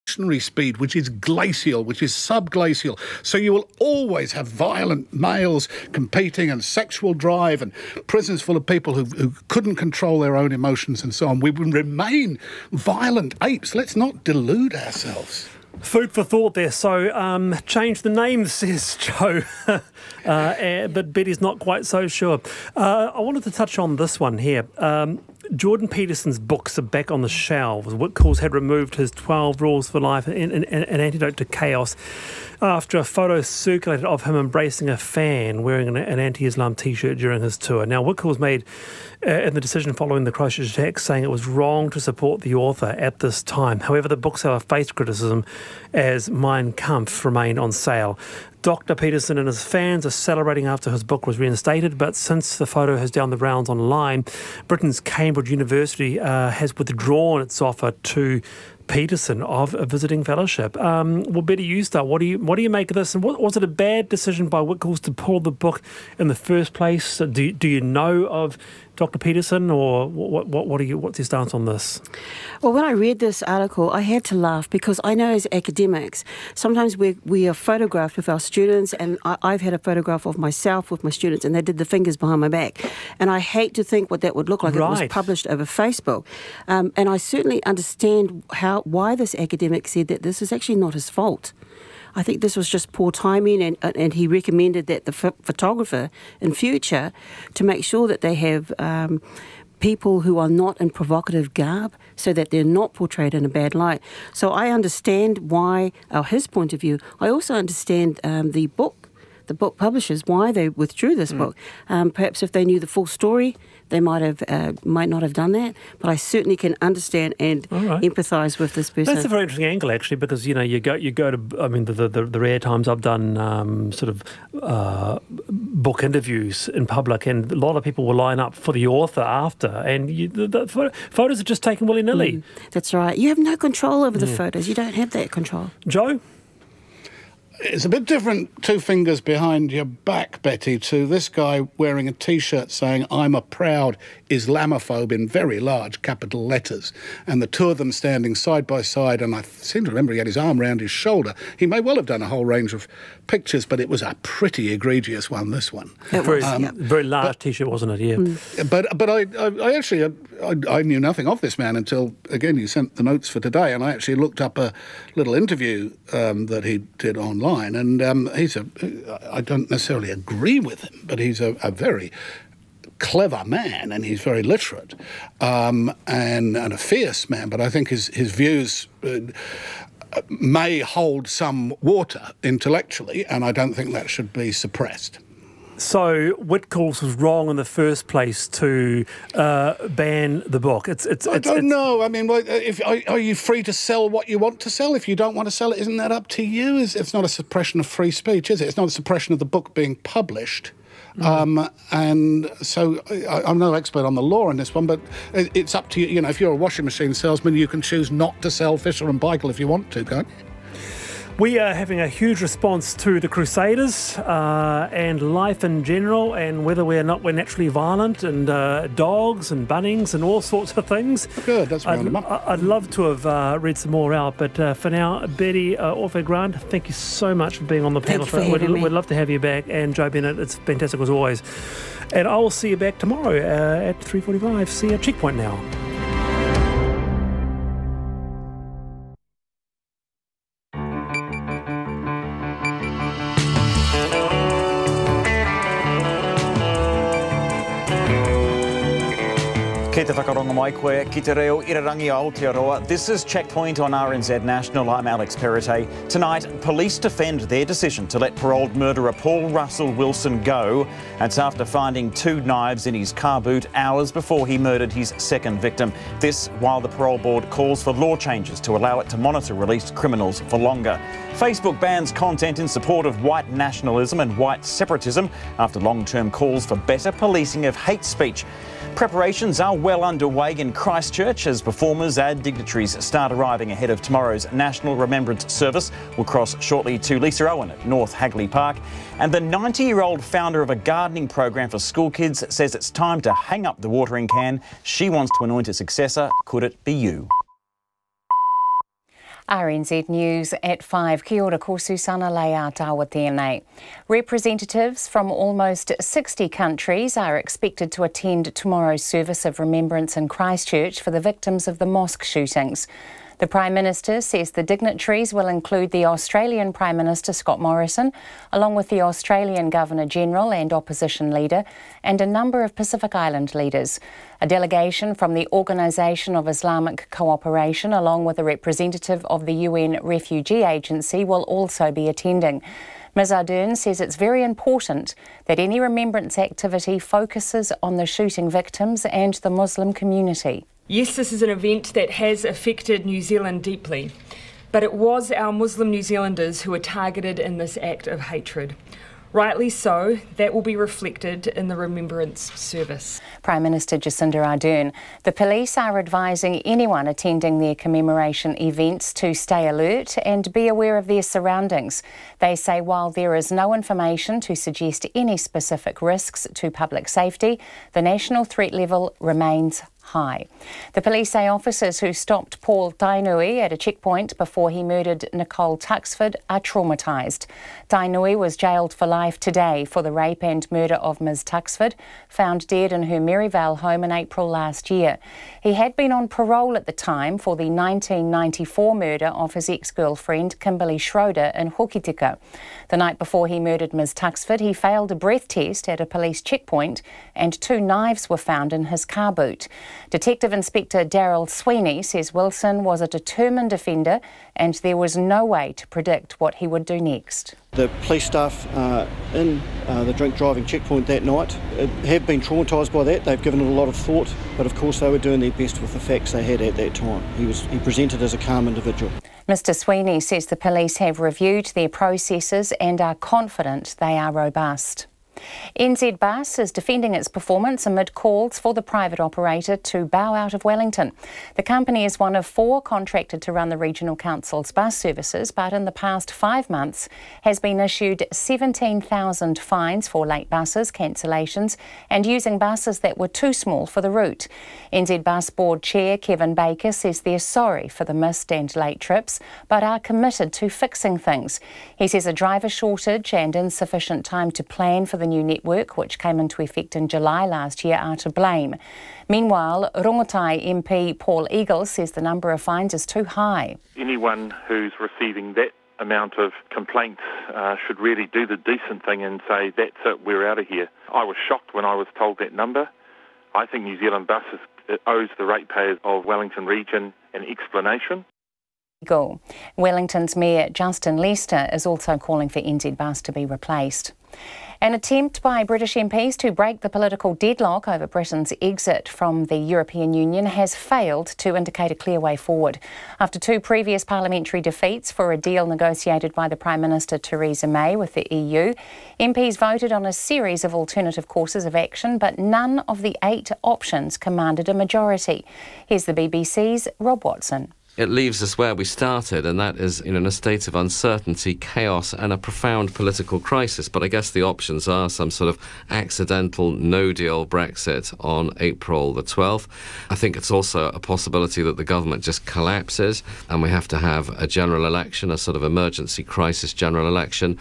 speed, which is glacial, which is subglacial. So you will always have violent males competing and sexual drive and prisons full of people who couldn't control their own emotions and so on. We will remain violent apes. Let's not delude ourselves. Food for thought there. So change the name, says Joe. But Betty's not quite so sure. I wanted to touch on this one here. Jorden Peterson's books are back on the shelves. Whitcoulls had removed his 12 Rules for Life, an antidote to chaos, after a photo circulated of him embracing a fan wearing an anti-Islam T-shirt during his tour. Now, Whitcoulls made in the decision following the Christchurch attack, saying it was wrong to support the author at this time. However, the bookseller faced criticism as Mein Kampf remained on sale. Dr. Peterson and his fans are celebrating after his book was reinstated, but since the photo has done the rounds online, Britain's Cambridge University has withdrawn its offer to Peterson of a visiting fellowship. Well, Betty, you start. What do you make of this? And was it a bad decision by Whitcoulls to pull the book in the first place? Do you know of Dr. Peterson, or what's your stance on this? Well, when I read this article, I had to laugh because I know as academics, sometimes we are photographed with our students, and I've had a photograph of myself with my students, and they did the fingers behind my back. And I hate to think what that would look like if it was published over Facebook. And I certainly understand why this academic said that this is actually not his fault. I think this was just poor timing, and he recommended that the photographer in future to make sure that they have people who are not in provocative garb so that they're not portrayed in a bad light. So I understand why, his point of view. I also understand the book publishers, why they withdrew this book. Perhaps if they knew the full story, they might not have done that. But I certainly can understand and empathise with this person. That's a very interesting angle, actually, because you go to. I mean, the rare times I've done book interviews in public, and a lot of people will line up for the author after, and the photos are just taken willy nilly. That's right. You have no control over the photos. You don't have that control. Joe? It's a bit different, two fingers behind your back, Betty, to this guy wearing a T-shirt saying, "I'm a proud Islamophobe," in very large capital letters, and the two of them standing side by side, and I seem to remember he had his arm around his shoulder. He may well have done a whole range of pictures, but it was a pretty egregious one, this one. Very large T-shirt, wasn't it? Yeah. But I actually I knew nothing of this man until, again, you sent the notes for today, and I actually looked up a little interview that he did online. And I don't necessarily agree with him, but he's a very clever man, and he's very literate, and a fierce man. But I think his views may hold some water intellectually, and I don't think that should be suppressed. So Whitcoulls was wrong in the first place to ban the book. I don't know. I mean, are you free to sell what you want to sell? If you don't want to sell it, isn't that up to you? It's not a suppression of free speech, is it? It's not a suppression of the book being published. And so I'm no expert on the law in this one, but it's up to you. You know, if you're a washing machine salesman, you can choose not to sell Fisher and Paykel if you want to, can't you? We are having a huge response to the Crusaders and life in general, and whether we're naturally violent, and dogs and bunnings and all sorts of things. Good, that's round them up. I'd love to have read some more out, but for now, Betty Orford-Grant, thank you so much for being on the panel. We'd love to have you back, and Joe Bennett, it's fantastic as always. And I will see you back tomorrow at 3:45. See you at Checkpoint now. Kei te whakaronga mai koe, ki te reo irarangi a Aotearoa. This is Checkpoint on RNZ National. I'm Alex Perrottet. Tonight, police defend their decision to let paroled murderer Paul Russell Wilson go. That's after finding 2 knives in his car boot hours before he murdered his second victim. This while the parole board calls for law changes to allow it to monitor released criminals for longer. Facebook bans content in support of white nationalism and white separatism after long-term calls for better policing of hate speech. Preparations are well underway in Christchurch as performers and dignitaries start arriving ahead of tomorrow's National Remembrance Service. We'll cross shortly to Lisa Owen at North Hagley Park. And the 90-year-old founder of a gardening program for school kids says it's time to hang up the watering can. She wants to anoint a successor. Could it be you? RNZ News at 5. Kia ora, ko Susana Leia tawa tēnei. Representatives from almost 60 countries are expected to attend tomorrow's service of remembrance in Christchurch for the victims of the mosque shootings. The Prime Minister says the dignitaries will include the Australian Prime Minister Scott Morrison, along with the Australian Governor-General and Opposition Leader, and a number of Pacific Island leaders. A delegation from the Organisation of Islamic Cooperation, along with a representative of the UN Refugee Agency, will also be attending. Ms Ardern says it's very important that any remembrance activity focuses on the shooting victims and the Muslim community. Yes, this is an event that has affected New Zealand deeply, but it was our Muslim New Zealanders who were targeted in this act of hatred. Rightly so, that will be reflected in the remembrance service. Prime Minister Jacinda Ardern. The police are advising anyone attending their commemoration events to stay alert and be aware of their surroundings. They say while there is no information to suggest any specific risks to public safety, the national threat level remains high. The police say officers who stopped Paul Tainui at a checkpoint before he murdered Nicole Tuxford are traumatised. Tainui was jailed for life today for the rape and murder of Ms Tuxford, found dead in her Maryvale home in April last year. He had been on parole at the time for the 1994 murder of his ex-girlfriend Kimberly Schroeder in Hokitika. The night before he murdered Ms Tuxford, he failed a breath test at a police checkpoint and 2 knives were found in his car boot. Detective Inspector Daryl Sweeney says Wilson was a determined offender and there was no way to predict what he would do next. The police staff in the drink driving checkpoint that night have been traumatised by that. They've given it a lot of thought, but of course they were doing their best with the facts they had at that time. He presented as a calm individual. Mr Sweeney says the police have reviewed their processes and are confident they are robust. NZ Bus is defending its performance amid calls for the private operator to bow out of Wellington. The company is one of 4 contracted to run the Regional Council's bus services, but in the past 5 months has been issued 17,000 fines for late buses, cancellations and using buses that were too small for the route. NZ Bus Board Chair Kevin Baker says they're sorry for the missed and late trips, but are committed to fixing things. He says a driver shortage and insufficient time to plan for the new network, which came into effect in July last year, are to blame. Meanwhile, Rongotai MP Paul Eagles says the number of fines is too high. Anyone who's receiving that amount of complaints should really do the decent thing and say, that's it, we're out of here. I was shocked when I was told that number. I think New Zealand Bus owes the ratepayers of Wellington Region an explanation. Wellington's Mayor Justin Lester is also calling for NZ Bus to be replaced. An attempt by British MPs to break the political deadlock over Britain's exit from the European Union has failed to indicate a clear way forward. After 2 previous parliamentary defeats for a deal negotiated by the Prime Minister Theresa May with the EU, MPs voted on a series of alternative courses of action, but none of the 8 options commanded a majority. Here's the BBC's Rob Watson. It leaves us where we started, and that is in a state of uncertainty, chaos and a profound political crisis. But I guess the options are some sort of accidental no-deal Brexit on April the 12th. I think it's also a possibility that the government just collapses and we have to have a general election, a sort of emergency crisis general election.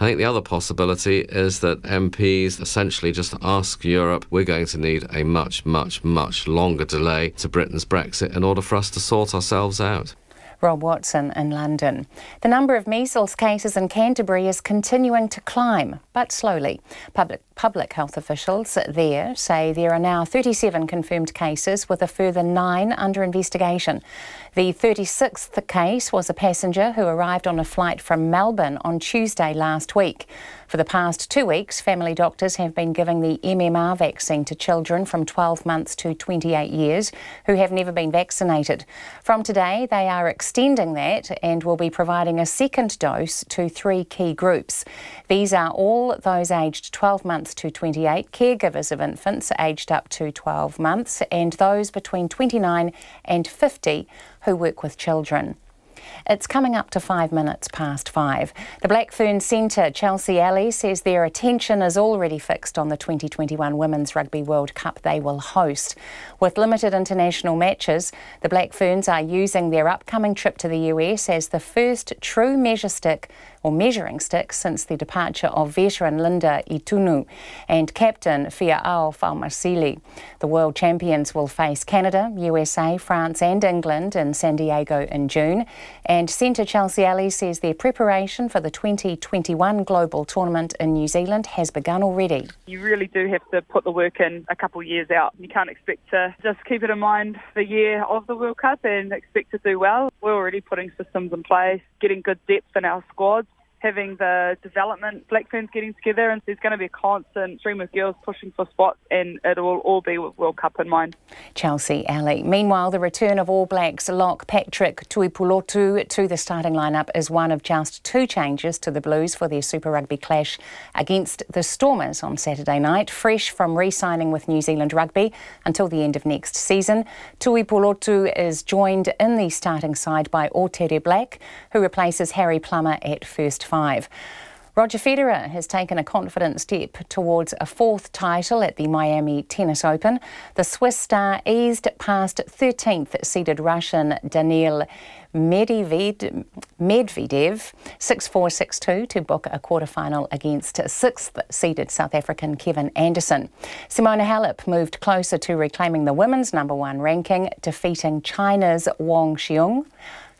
I think the other possibility is that MPs essentially just ask Europe, we're going to need a much, much, much longer delay to Britain's Brexit in order for us to sort ourselves out. Rob Watson in London. The number of measles cases in Canterbury is continuing to climb, but slowly. Public health officials there say there are now 37 confirmed cases with a further 9 under investigation. The 36th case was a passenger who arrived on a flight from Melbourne on Tuesday last week. For the past 2 weeks, family doctors have been giving the MMR vaccine to children from 12 months to 28 years who have never been vaccinated. From today, they are extending that and will be providing a second dose to 3 key groups. These are all those aged 12 months to 28, caregivers of infants aged up to 12 months, and those between 29 and 50 who work with children. It's coming up to 5 minutes past 5. The Black Fern Centre, Chelsea Alley, says their attention is already fixed on the 2021 Women's Rugby World Cup they will host. With limited international matches, the Black Ferns are using their upcoming trip to the US as the first true measuring stick since the departure of veteran Linda Itunu and captain Fia'ao Faumasili. The world champions will face Canada, USA, France and England in San Diego in June, and Centre Chelsea Alley says their preparation for the 2021 global tournament in New Zealand has begun already. You really do have to put the work in a couple of years out. You can't expect to just keep it in mind the year of the World Cup and expect to do well. We're already putting systems in place, getting good depth in our squads, having the development Black Ferns getting together, and there's going to be a constant stream of girls pushing for spots, and it will all be with World Cup in mind. Chelsea Alley. Meanwhile, the return of All Blacks lock Patrick Tuipulotu to the starting lineup is one of just 2 changes to the Blues for their Super Rugby clash against the Stormers on Saturday night. Fresh from re-signing with New Zealand Rugby until the end of next season, Tuipulotu is joined in the starting side by Otere Black, who replaces Harry Plummer at first 5. Roger Federer has taken a confident step towards a 4th title at the Miami Tennis Open. The Swiss star eased past 13th seeded Russian Daniil Medvedev 6-4, 6-2 to book a quarterfinal against 6th seeded South African Kevin Anderson. Simona Halep moved closer to reclaiming the women's #1 ranking, defeating China's Wang Xiong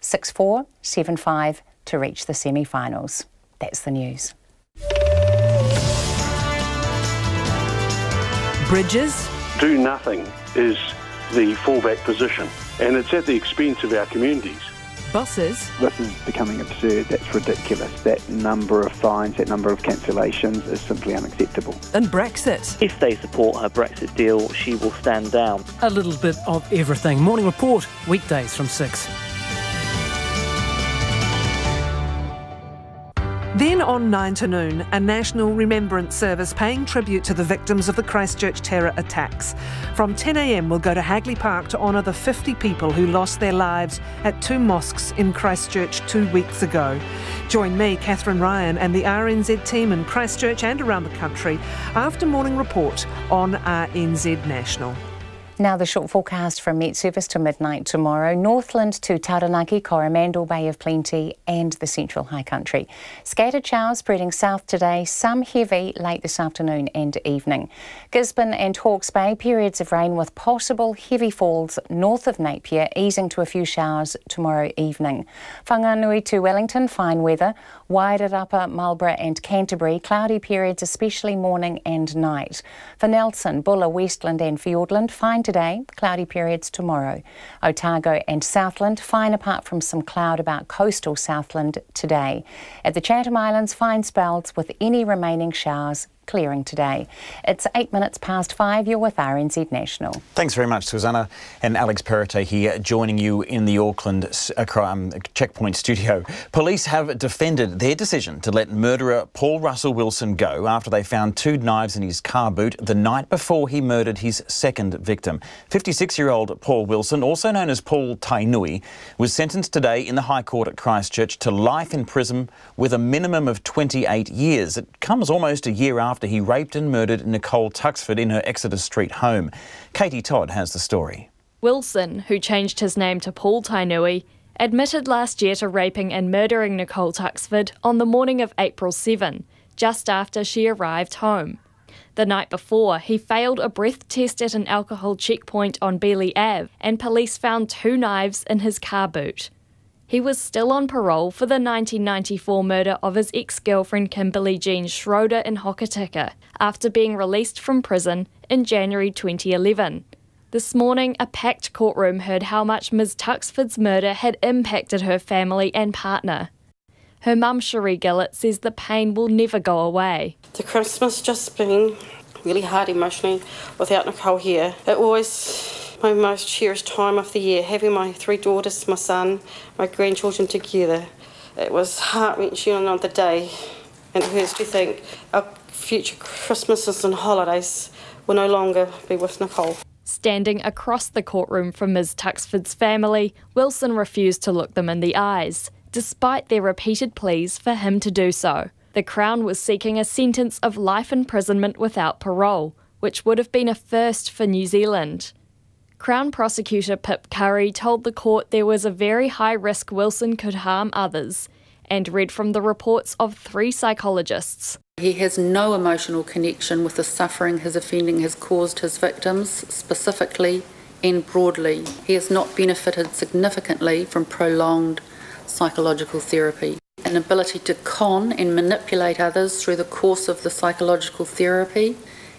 6-4, 7-5 to reach the semi-finals. That's the news. Bridges? Do nothing is the fallback position, and it's at the expense of our communities. Buses? This is becoming absurd. That's ridiculous. That number of fines, that number of cancellations is simply unacceptable. And Brexit? If they support her Brexit deal, she will stand down. A little bit of everything. Morning Report, weekdays from 6. Then on 9 to noon, a national remembrance service paying tribute to the victims of the Christchurch terror attacks. From 10 a.m, we'll go to Hagley Park to honour the 50 people who lost their lives at 2 mosques in Christchurch 2 weeks ago. Join me, Catherine Ryan, and the RNZ team in Christchurch and around the country after Morning Report on RNZ National. Now the short forecast from Met Service to midnight tomorrow. Northland to Taranaki, Coromandel, Bay of Plenty and the Central High Country. Scattered showers spreading south today, some heavy late this afternoon and evening. Gisborne and Hawke's Bay, periods of rain with possible heavy falls north of Napier, easing to a few showers tomorrow evening. Whanganui to Wellington, fine weather. Wairarapa, Marlborough and Canterbury, cloudy periods especially morning and night. For Nelson, Bulla, Westland and Fiordland, fine today, cloudy periods tomorrow. Otago and Southland, fine apart from some cloud about coastal Southland today. At the Chatham Islands, fine spells with any remaining showers clearing today. It's 8 minutes past 5. You're with RNZ National. Thanks very much, Susanna. And Alex Perrottet here, joining you in the Auckland checkpoint studio. Police have defended their decision to let murderer Paul Russell Wilson go after they found 2 knives in his car boot the night before he murdered his second victim. 56-year-old Paul Wilson, also known as Paul Tainui, was sentenced today in the High Court at Christchurch to life in prison with a minimum of 28 years. It comes almost a year after he raped and murdered Nicole Tuxford in her Exeter Street home. Katie Todd has the story. Wilson, who changed his name to Paul Tainui, admitted last year to raping and murdering Nicole Tuxford on the morning of April 7, just after she arrived home. The night before, he failed a breath test at an alcohol checkpoint on Beeley Ave, and police found 2 knives in his car boot. He was still on parole for the 1994 murder of his ex-girlfriend Kimberly Jean Schroeder in Hokitika after being released from prison in January 2011. This morning, a packed courtroom heard how much Ms Tuxford's murder had impacted her family and partner. Her mum, Cherie Gillett, says the pain will never go away. The Christmas just been really hard emotionally without Nicole here. It was my most cherished time of the year, having my 3 daughters, my son, my grandchildren together. It was heart-wrenching on the day, and it hurts to think our future Christmases and holidays will no longer be with Nicole. Standing across the courtroom from Ms Tuxford's family, Wilson refused to look them in the eyes, despite their repeated pleas for him to do so. The Crown was seeking a sentence of life imprisonment without parole, which would have been a first for New Zealand. Crown Prosecutor Pip Curry told the court there was a very high risk Wilson could harm others, and read from the reports of 3 psychologists. He has no emotional connection with the suffering his offending has caused his victims, specifically and broadly. He has not benefited significantly from prolonged psychological therapy. An ability to con and manipulate others through the course of the psychological therapy,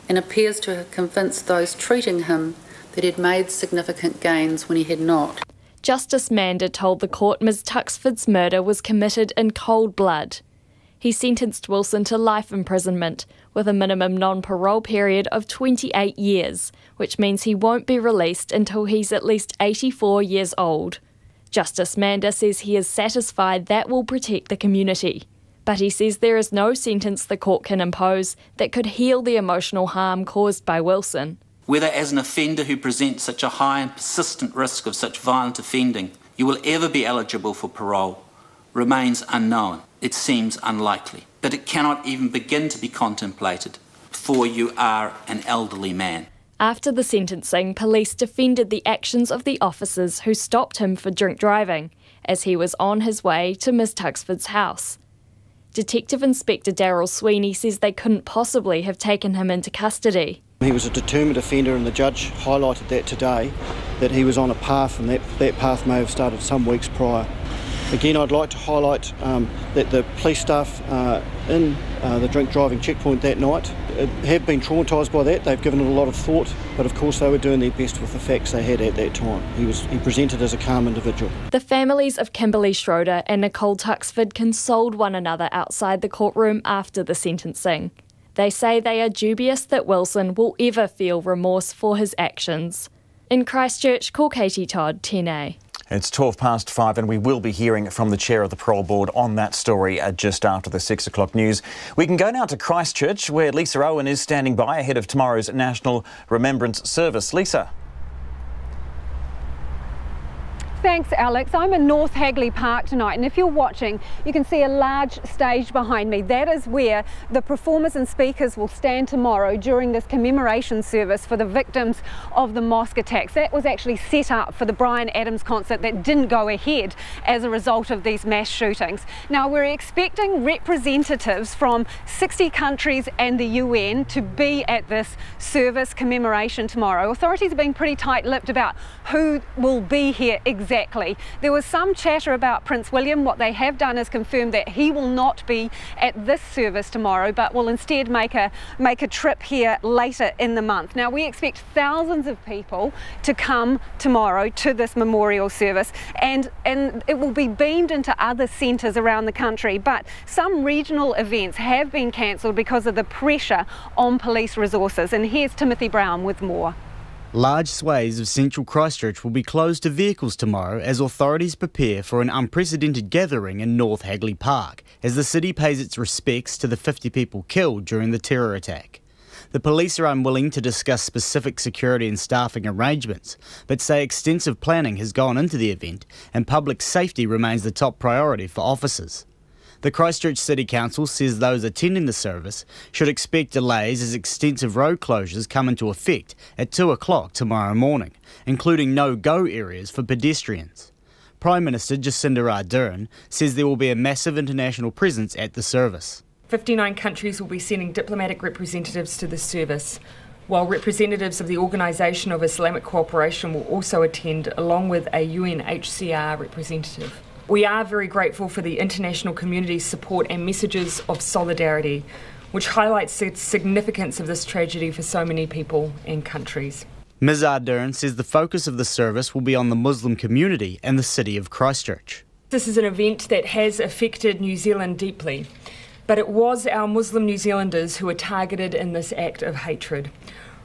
and appears to have convinced those treating him that he'd made significant gains when he had not. Justice Mander told the court Ms Tuxford's murder was committed in cold blood. He sentenced Wilson to life imprisonment, with a minimum non-parole period of 28 years, which means he won't be released until he's at least 84 years old. Justice Mander says he is satisfied that will protect the community, but he says there is no sentence the court can impose that could heal the emotional harm caused by Wilson. Whether as an offender who presents such a high and persistent risk of such violent offending, you will ever be eligible for parole, remains unknown. It seems unlikely, but it cannot even begin to be contemplated before you are an elderly man. After the sentencing, police defended the actions of the officers who stopped him for drink driving as he was on his way to Ms Tuxford's house. Detective Inspector Daryl Sweeney says they couldn't possibly have taken him into custody. He was a determined offender, and the judge highlighted that today, that he was on a path, and that path may have started some weeks prior. Again, I'd like to highlight that the police staff in the drink driving checkpoint that night have been traumatised by that. They've given it a lot of thought, but of course they were doing their best with the facts they had at that time. He presented as a calm individual. The families of Kimberly Schroeder and Nicole Tuxford consoled one another outside the courtroom after the sentencing. They say they are dubious that Wilson will ever feel remorse for his actions. In Christchurch, call Katie Todd, 10A. It's 5:12 and we will be hearing from the chair of the parole board on that story just after the 6 o'clock news. We can go now to Christchurch, where Lisa Owen is standing by ahead of tomorrow's National Remembrance Service. Lisa. Thanks, Alex. I'm in North Hagley Park tonight, and if you're watching, you can see a large stage behind me. That is where the performers and speakers will stand tomorrow during this commemoration service for the victims of the mosque attacks. That was actually set up for the Bryan Adams concert that didn't go ahead as a result of these mass shootings. Now, we're expecting representatives from 60 countries and the UN to be at this service commemoration tomorrow. Authorities are being pretty tight-lipped about who will be here exactly. There was some chatter about Prince William. What they have done is confirm that he will not be at this service tomorrow, but will instead make a trip here later in the month. Now, we expect thousands of people to come tomorrow to this memorial service, and it will be beamed into other centres around the country, but some regional events have been cancelled because of the pressure on police resources. And here's Timothy Brown with more. Large swathes of central Christchurch will be closed to vehicles tomorrow as authorities prepare for an unprecedented gathering in North Hagley Park as the city pays its respects to the 50 people killed during the terror attack. The police are unwilling to discuss specific security and staffing arrangements, but say extensive planning has gone into the event and public safety remains the top priority for officers. The Christchurch City Council says those attending the service should expect delays as extensive road closures come into effect at 2 o'clock tomorrow morning, including no-go areas for pedestrians. Prime Minister Jacinda Ardern says there will be a massive international presence at the service. 59 countries will be sending diplomatic representatives to the service, while representatives of the Organisation of Islamic Cooperation will also attend, along with a UNHCR representative. We are very grateful for the international community's support and messages of solidarity, which highlights the significance of this tragedy for so many people and countries. Ms Ardern says the focus of the service will be on the Muslim community and the city of Christchurch. This is an event that has affected New Zealand deeply, but it was our Muslim New Zealanders who were targeted in this act of hatred.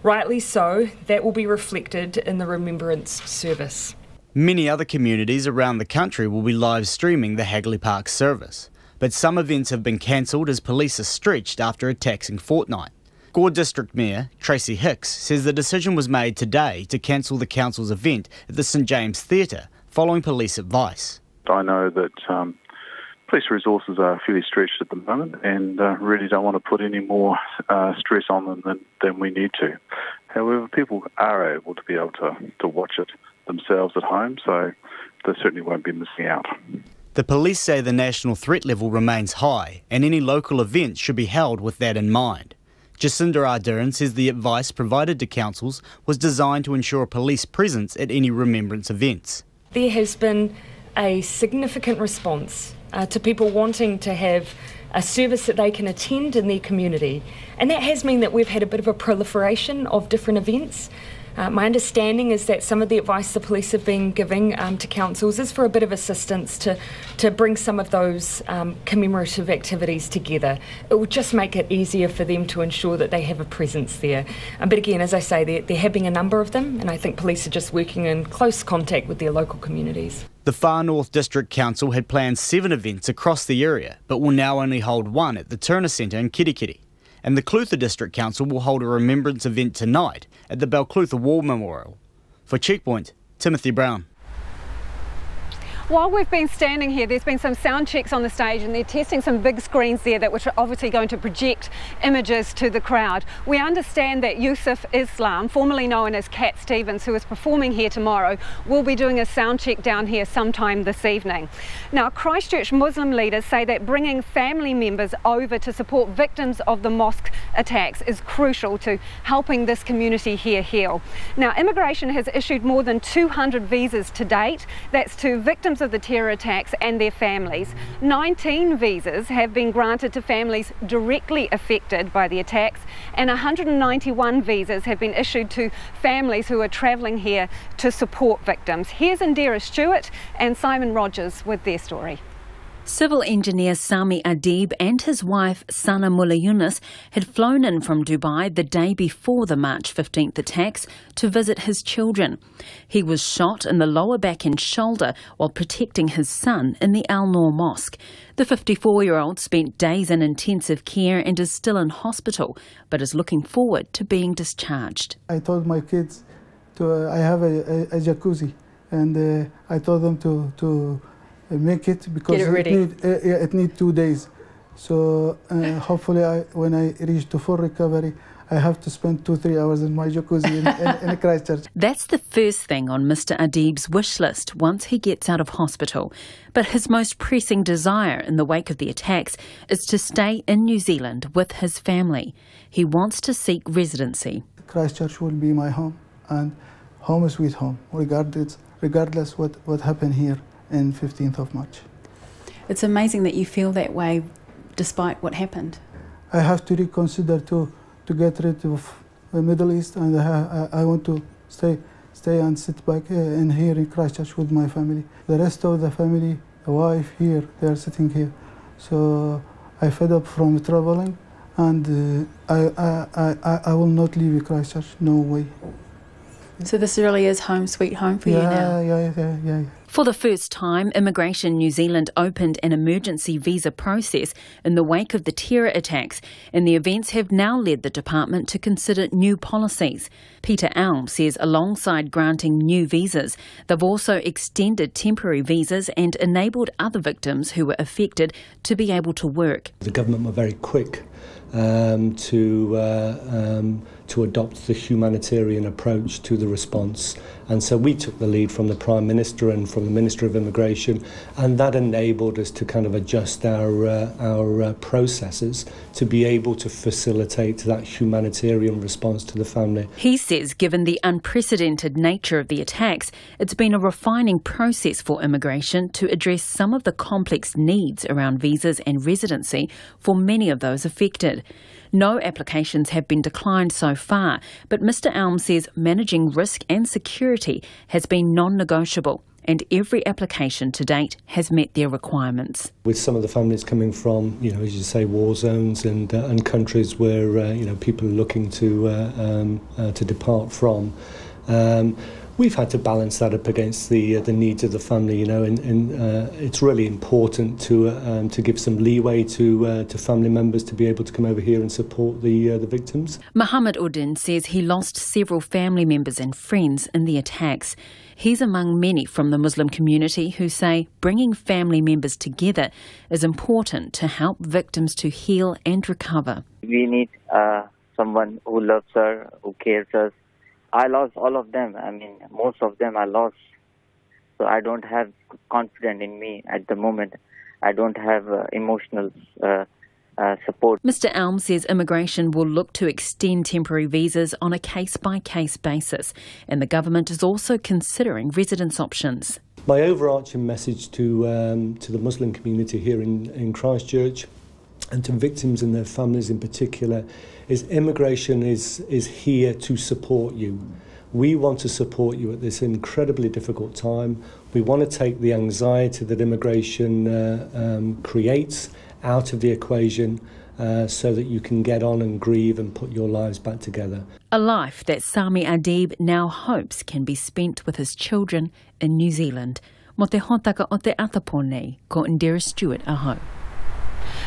Rightly so, that will be reflected in the remembrance service. Many other communities around the country will be live streaming the Hagley Park service, but some events have been cancelled as police are stretched after a taxing fortnight. Gore District Mayor Tracy Hicks says the decision was made today to cancel the council's event at the St James Theatre following police advice. I know that police resources are fairly stretched at the moment and really don't want to put any more stress on them than we need to. However, people are able to be able to watch it themselves at home, so they certainly won't be missing out. The police say the national threat level remains high and any local events should be held with that in mind. Jacinda Ardern says the advice provided to councils was designed to ensure a police presence at any remembrance events. There has been a significant response to people wanting to have a service that they can attend in their community, and that has meant that we've had a bit of a proliferation of different events. My understanding is that some of the advice the police have been giving to councils is for a bit of assistance to bring some of those commemorative activities together. It would just make it easier for them to ensure that they have a presence there. But again, as I say, there have been a number of them, and I think police are just working in close contact with their local communities. The Far North District Council had planned 7 events across the area, but will now only hold one at the Turner Centre in Kirikiri. And the Clutha District Council will hold a remembrance event tonight at the Balclutha War Memorial. For Checkpoint, Timothy Brown. While we've been standing here, there's been some sound checks on the stage and they're testing some big screens there that which are obviously going to project images to the crowd. We understand that Yusuf Islam, formerly known as Cat Stevens, who is performing here tomorrow, will be doing a sound check down here sometime this evening. Now, Christchurch Muslim leaders say that bringing family members over to support victims of the mosque attacks is crucial to helping this community here heal. Now, immigration has issued more than 200 visas to date. That's to victims of the terror attacks and their families. 19 visas have been granted to families directly affected by the attacks, and 191 visas have been issued to families who are travelling here to support victims. Here's Indira Stewart and Simon Rogers with their story. Civil engineer Sami Adib and his wife Sana Mullah Yunus had flown in from Dubai the day before the March 15th attacks to visit his children. He was shot in the lower back and shoulder while protecting his son in the Al Noor Mosque. The 54-year-old spent days in intensive care and is still in hospital, but is looking forward to being discharged. I told my kids I have a jacuzzi, and I told them to make it because it needs 2 days. So hopefully when I reach to full recovery, I have to spend 2-3 hours in my jacuzzi in Christchurch. That's the first thing on Mr. Adib's wish list once he gets out of hospital. But his most pressing desire in the wake of the attacks is to stay in New Zealand with his family. He wants to seek residency. Christchurch will be my home, and home is sweet home, regardless what happened here in 15th of March. It's amazing that you feel that way despite what happened. I have to reconsider to get rid of the Middle East, and I want to stay and sit back in here in Christchurch with my family. The rest of the family, the wife here, they are sitting here. So I fed up from traveling, and I will not leave Christchurch, no way. So this really is home sweet home for you now? Yeah. For the first time, Immigration New Zealand opened an emergency visa process in the wake of the terror attacks, and the events have now led the department to consider new policies. Peter Elm says alongside granting new visas, they've also extended temporary visas and enabled other victims who were affected to be able to work. The government were very quick to adopt the humanitarian approach to the response, and so we took the lead from the Prime Minister and from the Minister of Immigration, and that enabled us to kind of adjust our processes to be able to facilitate that humanitarian response to the family. He says given the unprecedented nature of the attacks, it's been a refining process for immigration to address some of the complex needs around visas and residency for many of those affected. No applications have been declined so far, but Mr. Elm says managing risk and security has been non-negotiable, and every application to date has met their requirements. With some of the families coming from, as you say, war zones and countries where people are looking to depart from, we've had to balance that up against the needs of the family, you know, and it's really important to give some leeway to family members to be able to come over here and support the victims. Muhammad Uddin says he lost several family members and friends in the attacks. He's among many from the Muslim community who say bringing family members together is important to help victims to heal and recover. We need someone who loves her, who cares us. I lost all of them. I mean, most of them I lost. So I don't have confidence in me at the moment. I don't have emotional support. Mr Elm says immigration will look to extend temporary visas on a case-by-case basis, and the government is also considering residence options. My overarching message to the Muslim community here in Christchurch, and to victims and their families in particular, is immigration is here to support you. We want to support you at this incredibly difficult time. We want to take the anxiety that immigration creates out of the equation so that you can get on and grieve and put your lives back together. A life that Sami Adib now hopes can be spent with his children in New Zealand. Mo te hotaka o te atapō nei, ko Indira Stewart aho.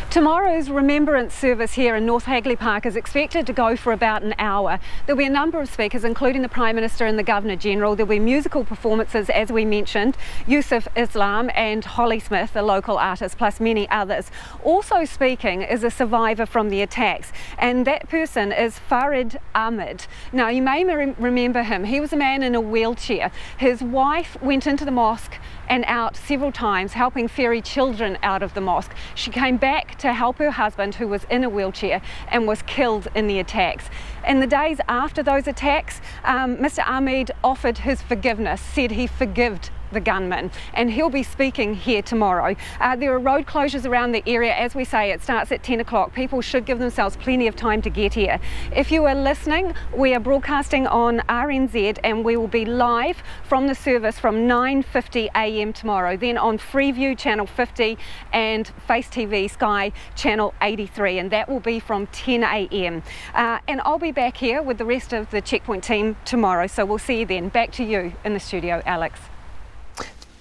Tomorrow's remembrance service here in North Hagley Park is expected to go for about an hour. There'll be a number of speakers, including the Prime Minister and the Governor-General. There'll be musical performances, as we mentioned, Yusuf Islam and Holly Smith, a local artist, plus many others. Also speaking is a survivor from the attacks, and that person is Farid Ahmed. Now, you may remember him. He was a man in a wheelchair. His wife went into the mosque and out several times, helping ferry children out of the mosque. She came back to help her husband, who was in a wheelchair, and was killed in the attacks. In the days after those attacks, Mr Ahmed offered his forgiveness, said he forgived the gunman, and he'll be speaking here tomorrow. There are road closures around the area. As we say, it starts at 10 o'clock. People should give themselves plenty of time to get here. If you are listening, we are broadcasting on RNZ, and we will be live from the service from 9:50 a.m. tomorrow, then on Freeview Channel 50 and Face TV Sky Channel 83, and that will be from 10 a.m. And I'll be back here with the rest of the Checkpoint team tomorrow, so we'll see you then. Back to you in the studio, Alex.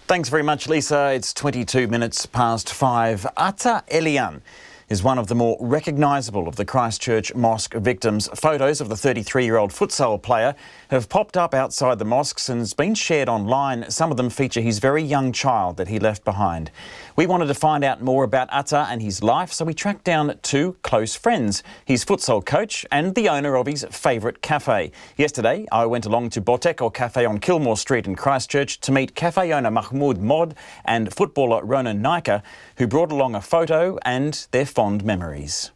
Thanks very much, Lisa. It's 22 minutes past 5. Ata Elian is one of the more recognisable of the Christchurch mosque victims. Photos of the 33-year-old futsal player have popped up outside the mosques and has been shared online. Some of them feature his very young child that he left behind. We wanted to find out more about Ata and his life, so we tracked down two close friends, his futsal coach and the owner of his favourite cafe. Yesterday, I went along to Boteko Cafe on Kilmore Street in Christchurch to meet cafe owner Mahmoud Mod and footballer Ronan Naika, who brought along a photo and their fond memories.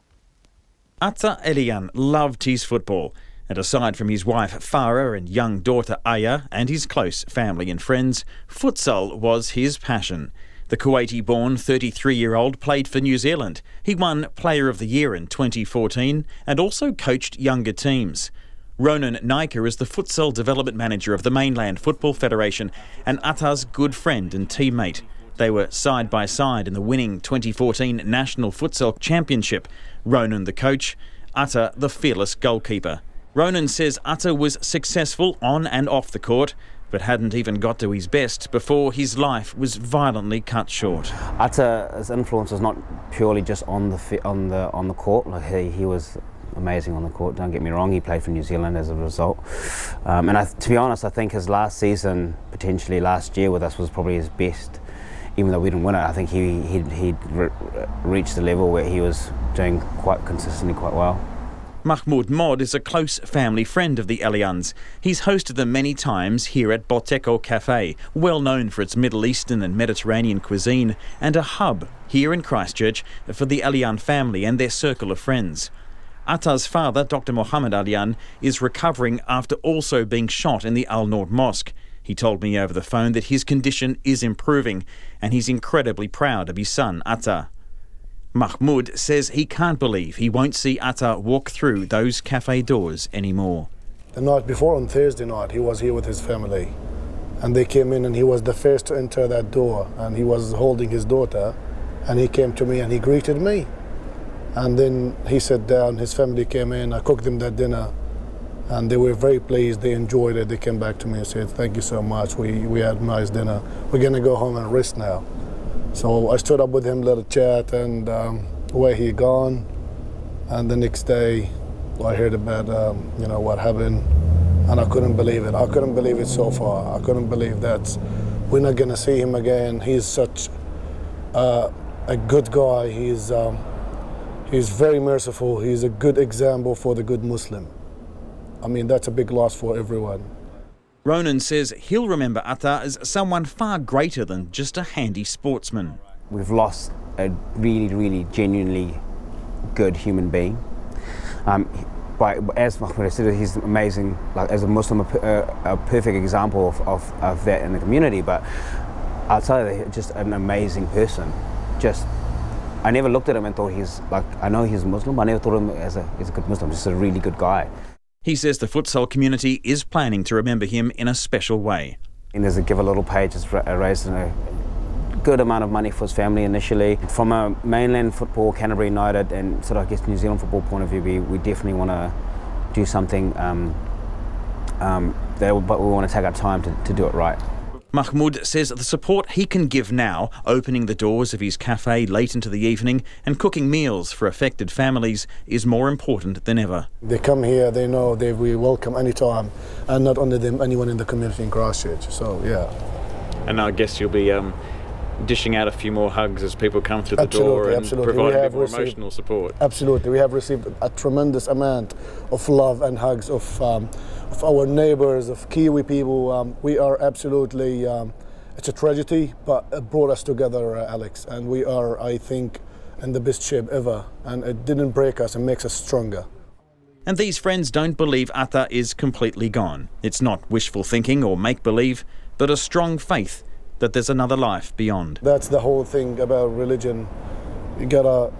Ata Elian loved his football, and aside from his wife Farah and young daughter Aya and his close family and friends, futsal was his passion. The Kuwaiti-born 33-year-old played for New Zealand. He won Player of the Year in 2014 and also coached younger teams. Ronan Naika is the futsal development manager of the Mainland Football Federation and Ata's good friend and teammate. They were side by side in the winning 2014 National Futsal Championship. Ronan the coach, Ata the fearless goalkeeper. Ronan says Ata was successful on and off the court, but hadn't even got to his best before his life was violently cut short. Ata's influence was not purely just on the court. Like he was amazing on the court, don't get me wrong. He played for New Zealand as a result. To be honest, I think his last season, potentially last year with us, was probably his best. Even though we didn't win it, I think he'd reached the level where he was doing quite consistently quite well. Mahmoud Mod is a close family friend of the Elians. He's hosted them many times here at Boteko Cafe, well known for its Middle Eastern and Mediterranean cuisine, and a hub here in Christchurch for the Elian family and their circle of friends. Ata's father, Dr. Mohammed Alian, is recovering after also being shot in the Al Noor Mosque. He told me over the phone that his condition is improving and he's incredibly proud of his son, Ata. Mahmoud says he can't believe he won't see Ata walk through those cafe doors anymore. The night before, on Thursday night, he was here with his family, and they came in and he was the first to enter that door, and he was holding his daughter, and he came to me and he greeted me. And then he sat down, his family came in, I cooked them that dinner, And they were very pleased, they enjoyed it. They came back to me and said, thank you so much, we had a nice dinner. We're gonna go home and rest now. So I stood up with him, let a chat, and where he gone. And the next day, I heard about what happened, and I couldn't believe it. I couldn't believe it so far. I couldn't believe that we're not gonna see him again. He's such a good guy. He's very merciful. He's a good example for the good Muslim. I mean, that's a big loss for everyone. Ronan says he'll remember Atta as someone far greater than just a handy sportsman. We've lost a really, really genuinely good human being. But as Mahmoud said, he's amazing, like as a Muslim, a perfect example of that in the community. But I'll tell you, just an amazing person. I never looked at him and thought I know he's Muslim, I never thought of him as a good Muslim, just a really good guy. He says the futsal community is planning to remember him in a special way. And there's a Give a Little page that's raised a good amount of money for his family initially. From a mainland football, Canterbury United, and sort of, I guess, New Zealand football point of view, we definitely want to do something, but we want to take our time to do it right. Mahmoud says the support he can give now, opening the doors of his cafe late into the evening and cooking meals for affected families, is more important than ever. They come here, they know they will be welcome anytime, and not only them, anyone in the community in Christchurch. So, yeah. And I guess you'll be dishing out a few more hugs as people come through the door and provide a bit more emotional support. Absolutely. We have received a tremendous amount of love and hugs of our neighbours, of Kiwi people. We are absolutely, it's a tragedy, but it brought us together, Alex, and we are, I think, in the best shape ever, and it didn't break us, it makes us stronger. And these friends don't believe Atta is completely gone. It's not wishful thinking or make-believe, but a strong faith that there's another life beyond. That's the whole thing about religion. You gotta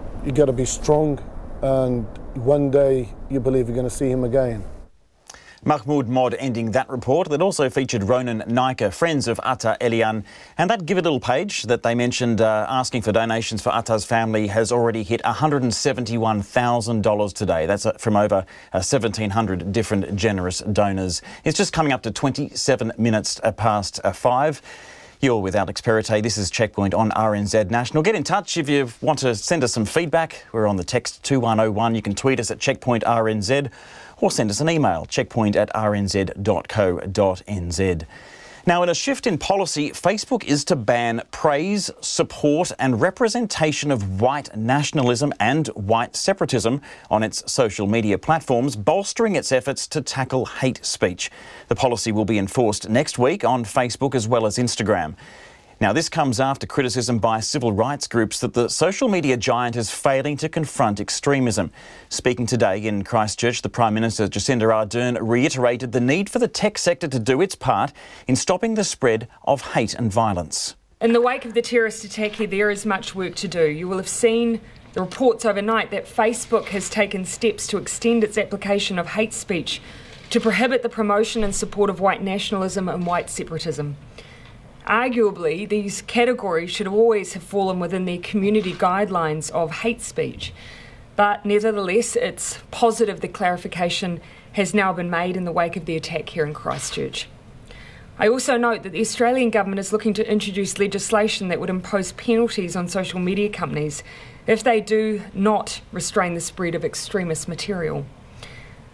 be strong, and one day you believe you're going to see him again. Mahmoud Mod ending that report that also featured Ronan Naika, friends of Atta Elian. And that Give a Little page that they mentioned asking for donations for Atta's family has already hit $171,000 today. That's from over 1,700 different generous donors. It's just coming up to 27 minutes past 5. You're with Alex Perrottet. This is Checkpoint on RNZ National. Get in touch if you want to send us some feedback. We're on the text 2101. You can tweet us at Checkpoint RNZ or send us an email, checkpoint@rnz.co.nz. Now, in a shift in policy, Facebook is to ban praise, support and representation of white nationalism and white separatism on its social media platforms, bolstering its efforts to tackle hate speech. The policy will be enforced next week on Facebook as well as Instagram. Now, this comes after criticism by civil rights groups that the social media giant is failing to confront extremism. Speaking today in Christchurch, the Prime Minister Jacinda Ardern reiterated the need for the tech sector to do its part in stopping the spread of hate and violence. In the wake of the terrorist attack here, there is much work to do. You will have seen the reports overnight that Facebook has taken steps to extend its application of hate speech to prohibit the promotion and support of white nationalism and white separatism. Arguably, these categories should always have fallen within the community guidelines of hate speech. But nevertheless, it's positive the clarification has now been made in the wake of the attack here in Christchurch. I also note that the Australian government is looking to introduce legislation that would impose penalties on social media companies if they do not restrain the spread of extremist material.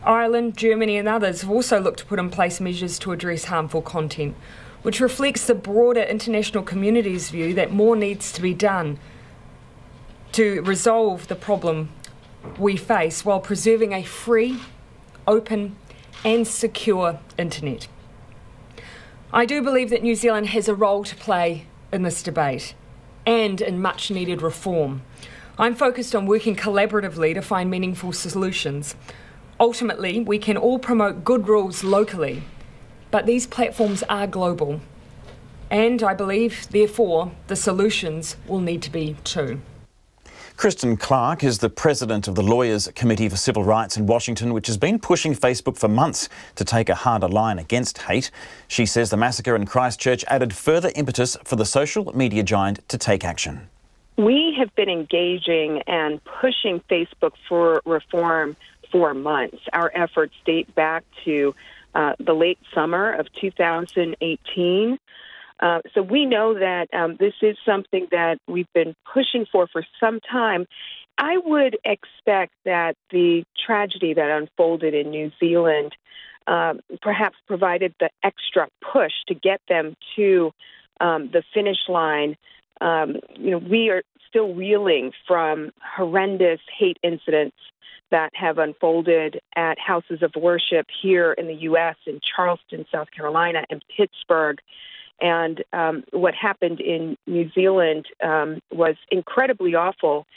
Ireland, Germany and others have also looked to put in place measures to address harmful content, which reflects the broader international community's view that more needs to be done to resolve the problem we face while preserving a free, open and secure internet. I do believe that New Zealand has a role to play in this debate and in much needed reform. I'm focused on working collaboratively to find meaningful solutions. Ultimately, we can all promote good rules locally, but these platforms are global, and I believe, therefore, the solutions will need to be too. Kristen Clark is the president of the Lawyers Committee for Civil Rights in Washington, which has been pushing Facebook for months to take a harder line against hate. She says the massacre in Christchurch added further impetus for the social media giant to take action. We have been engaging and pushing Facebook for reform 4 months. Our efforts date back to the late summer of 2018. So we know that this is something that we've been pushing for some time. I would expect that the tragedy that unfolded in New Zealand perhaps provided the extra push to get them to the finish line. We are still reeling from horrendous hate incidents that have unfolded at houses of worship here in the U.S., in Charleston, South Carolina, and Pittsburgh. And what happened in New Zealand was incredibly awful.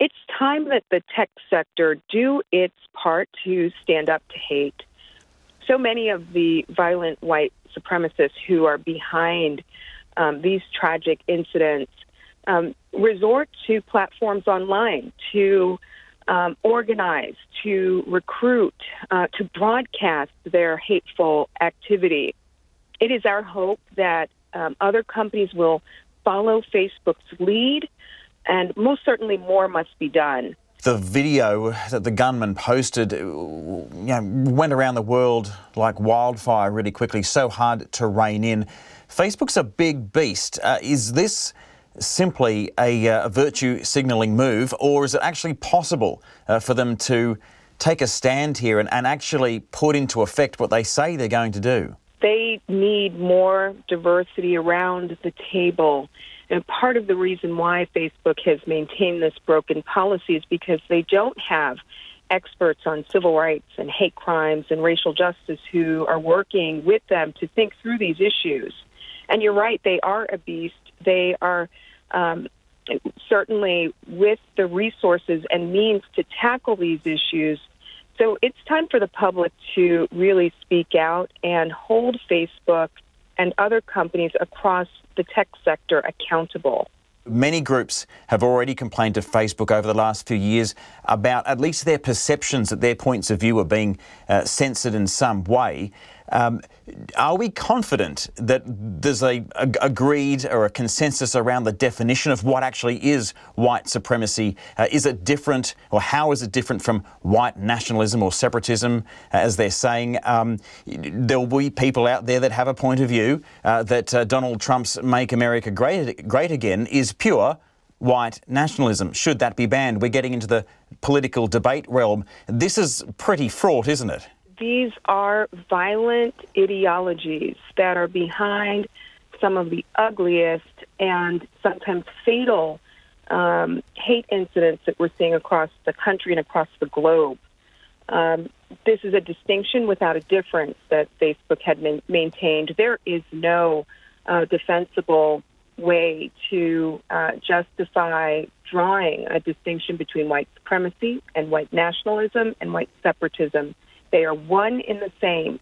It's time that the tech sector do its part to stand up to hate. So many of the violent white supremacists who are behind these tragic incidents resort to platforms online to organize, to recruit, to broadcast their hateful activity. It is our hope that other companies will follow Facebook's lead, and most certainly more must be done. The video that the gunman posted went around the world like wildfire really quickly, so hard to rein in. Facebook's a big beast. Is this simply a virtue signalling move, or is it actually possible for them to take a stand here and actually put into effect what they say they're going to do? They need more diversity around the table. And part of the reason why Facebook has maintained this broken policy is because they don't have experts on civil rights and hate crimes and racial justice who are working with them to think through these issues. And you're right, they are a beast. They are certainly with the resources and means to tackle these issues. So it's time for the public to really speak out and hold Facebook and other companies across the tech sector accountable. Many groups have already complained to Facebook over the last few years about at least their perceptions that their points of view are being censored in some way. Are we confident that there's a agreed or a consensus around the definition of what actually is white supremacy? Is it different, or how is it different from white nationalism or separatism, as they're saying? There will be people out there that have a point of view that Donald Trump's Make America Great Again is pure white nationalism. Should that be banned? We're getting into the political debate realm. This is pretty fraught, isn't it? These are violent ideologies that are behind some of the ugliest and sometimes fatal hate incidents that we're seeing across the country and across the globe. This is a distinction without a difference that Facebook had maintained. There is no defensible way to justify drawing a distinction between white supremacy and white nationalism and white separatism. They are one in the same.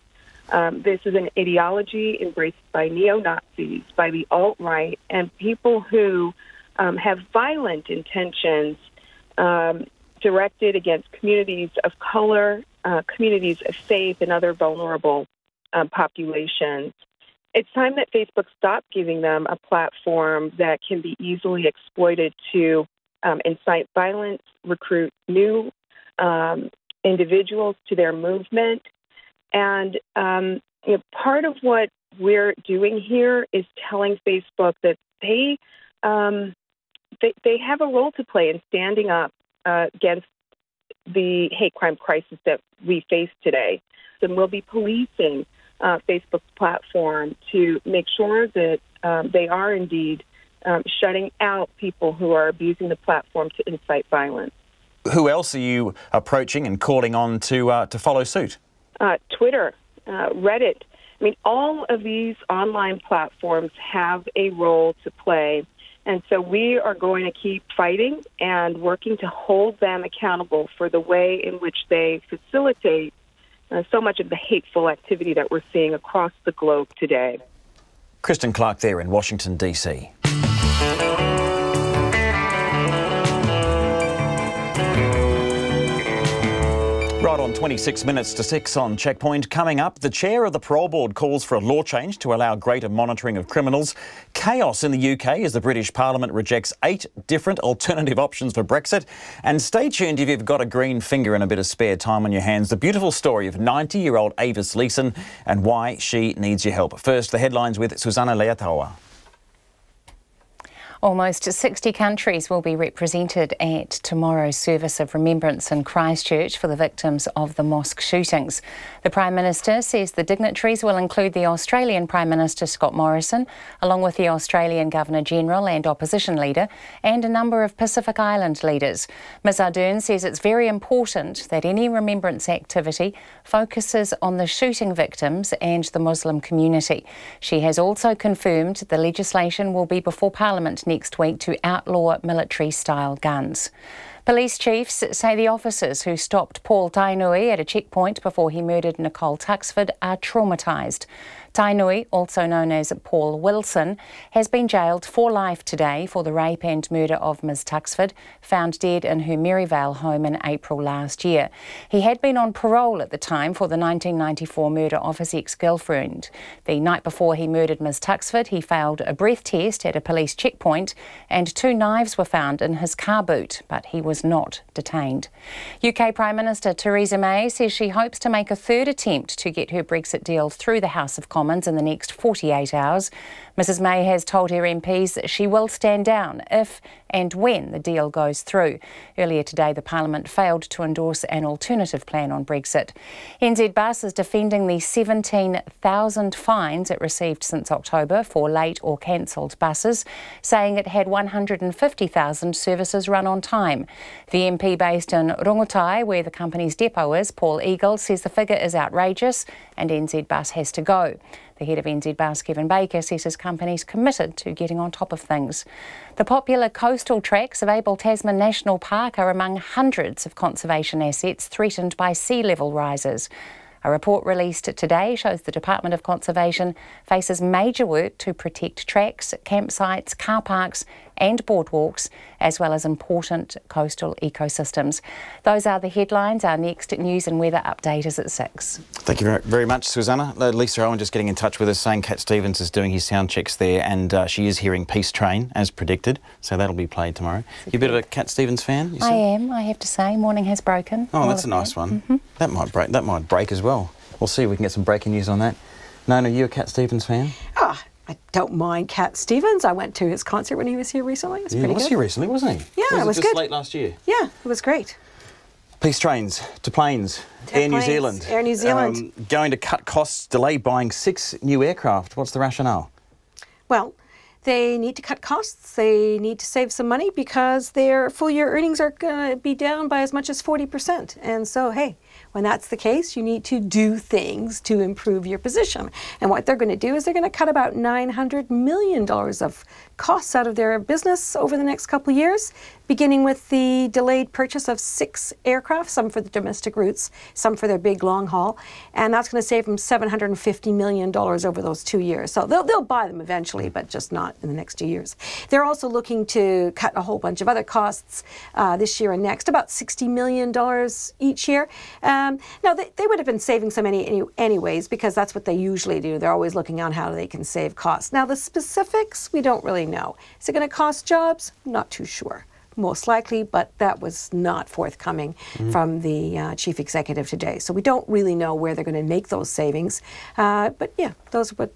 This is an ideology embraced by neo-Nazis, by the alt-right, and people who have violent intentions directed against communities of color, communities of faith, and other vulnerable populations. It's time that Facebook stop giving them a platform that can be easily exploited to incite violence, recruit new individuals to their movement. And part of what we're doing here is telling Facebook that they have a role to play in standing up against the hate crime crisis that we face today. And we'll be policing Facebook's platform to make sure that they are indeed shutting out people who are abusing the platform to incite violence. Who else are you approaching and calling on to follow suit? Twitter, Reddit. I mean, all of these online platforms have a role to play. And so we are going to keep fighting and working to hold them accountable for the way in which they facilitate so much of the hateful activity that we're seeing across the globe today. Kristen Clark there in Washington, D.C. Right on. on 26 minutes to 6 on Checkpoint. Coming up, the chair of the Parole Board calls for a law change to allow greater monitoring of criminals. Chaos in the UK as the British Parliament rejects 8 different alternative options for Brexit. And stay tuned if you've got a green finger and a bit of spare time on your hands. The beautiful story of 90-year-old Avis Leeson and why she needs your help. First, the headlines with Susanna Leatawa. Almost 60 countries will be represented at tomorrow's service of remembrance in Christchurch for the victims of the mosque shootings. The Prime Minister says the dignitaries will include the Australian Prime Minister Scott Morrison, along with the Australian Governor-General and Opposition Leader, and a number of Pacific Island leaders. Ms Ardern says it's very important that any remembrance activity focuses on the shooting victims and the Muslim community. She has also confirmed the legislation will be before Parliament next week to outlaw military-style guns. Police chiefs say the officers who stopped Paul Tainui at a checkpoint before he murdered Nicole Tuxford are traumatised. Tainui, also known as Paul Wilson, has been jailed for life today for the rape and murder of Ms Tuxford, found dead in her Maryvale home in April last year. He had been on parole at the time for the 1994 murder of his ex-girlfriend. The night before he murdered Ms Tuxford, he failed a breath test at a police checkpoint and 2 knives were found in his car boot, but he was not detained. UK Prime Minister Theresa May says she hopes to make a third attempt to get her Brexit deal through the House of Commons in the next 48 hours. Mrs May has told her MPs that she will stand down if and when the deal goes through. Earlier today, the Parliament failed to endorse an alternative plan on Brexit. NZ Bus is defending the 17,000 fines it received since October for late or cancelled buses, saying it had 150,000 services run on time. The MP based in Rongotai, where the company's depot is, Paul Eagle, says the figure is outrageous and NZ Bus has to go. The head of NZ Bus, Kevin Baker, says his company's committed to getting on top of things. The popular coastal tracks of Abel Tasman National Park are among hundreds of conservation assets threatened by sea level rises. A report released today shows the Department of Conservation faces major work to protect tracks, campsites, car parks and boardwalks, as well as important coastal ecosystems. Those are the headlines. Our next news and weather update is at 6. Thank you very much, Susanna. Lisa Owen just getting in touch with us saying Cat Stevens is doing his sound checks there and she is hearing Peace Train as predicted, so that'll be played tomorrow. You a bit of a Cat Stevens fan? I am, I have to say. Morning has broken. Oh, that's a nice one. That might break as well. We'll see if we can get some breaking news on that. Nona, are you a Cat Stevens fan? Oh, I don't mind Cat Stevens. I went to his concert when he was here recently. It was pretty good. He was here recently, wasn't he? Yeah, it was just good. Late last year. Yeah, it was great. Peace trains to planes. Air New Zealand. Air New Zealand. Going to cut costs, delay buying 6 new aircraft. What's the rationale? Well, they need to cut costs. They need to save some money because their full year earnings are going to be down by as much as 40%. And so, hey, when that's the case, you need to do things to improve your position. And what they're going to do is they're going to cut about $900 million of costs out of their business over the next couple of years, beginning with the delayed purchase of 6 aircraft, some for the domestic routes, some for their big long haul. And that's going to save them $750 million over those 2 years. So they'll buy them eventually, but just not in the next 2 years. They're also looking to cut a whole bunch of other costs this year and next, about $60 million each year. Now, they would have been saving some money anyways, because that's what they usually do. They're always looking on how they can save costs. Now, the specifics, we don't really know. Is it going to cost jobs? Not too sure. Most likely, but that was not forthcoming from the chief executive today. So we don't really know where they're going to make those savings. But yeah, that's what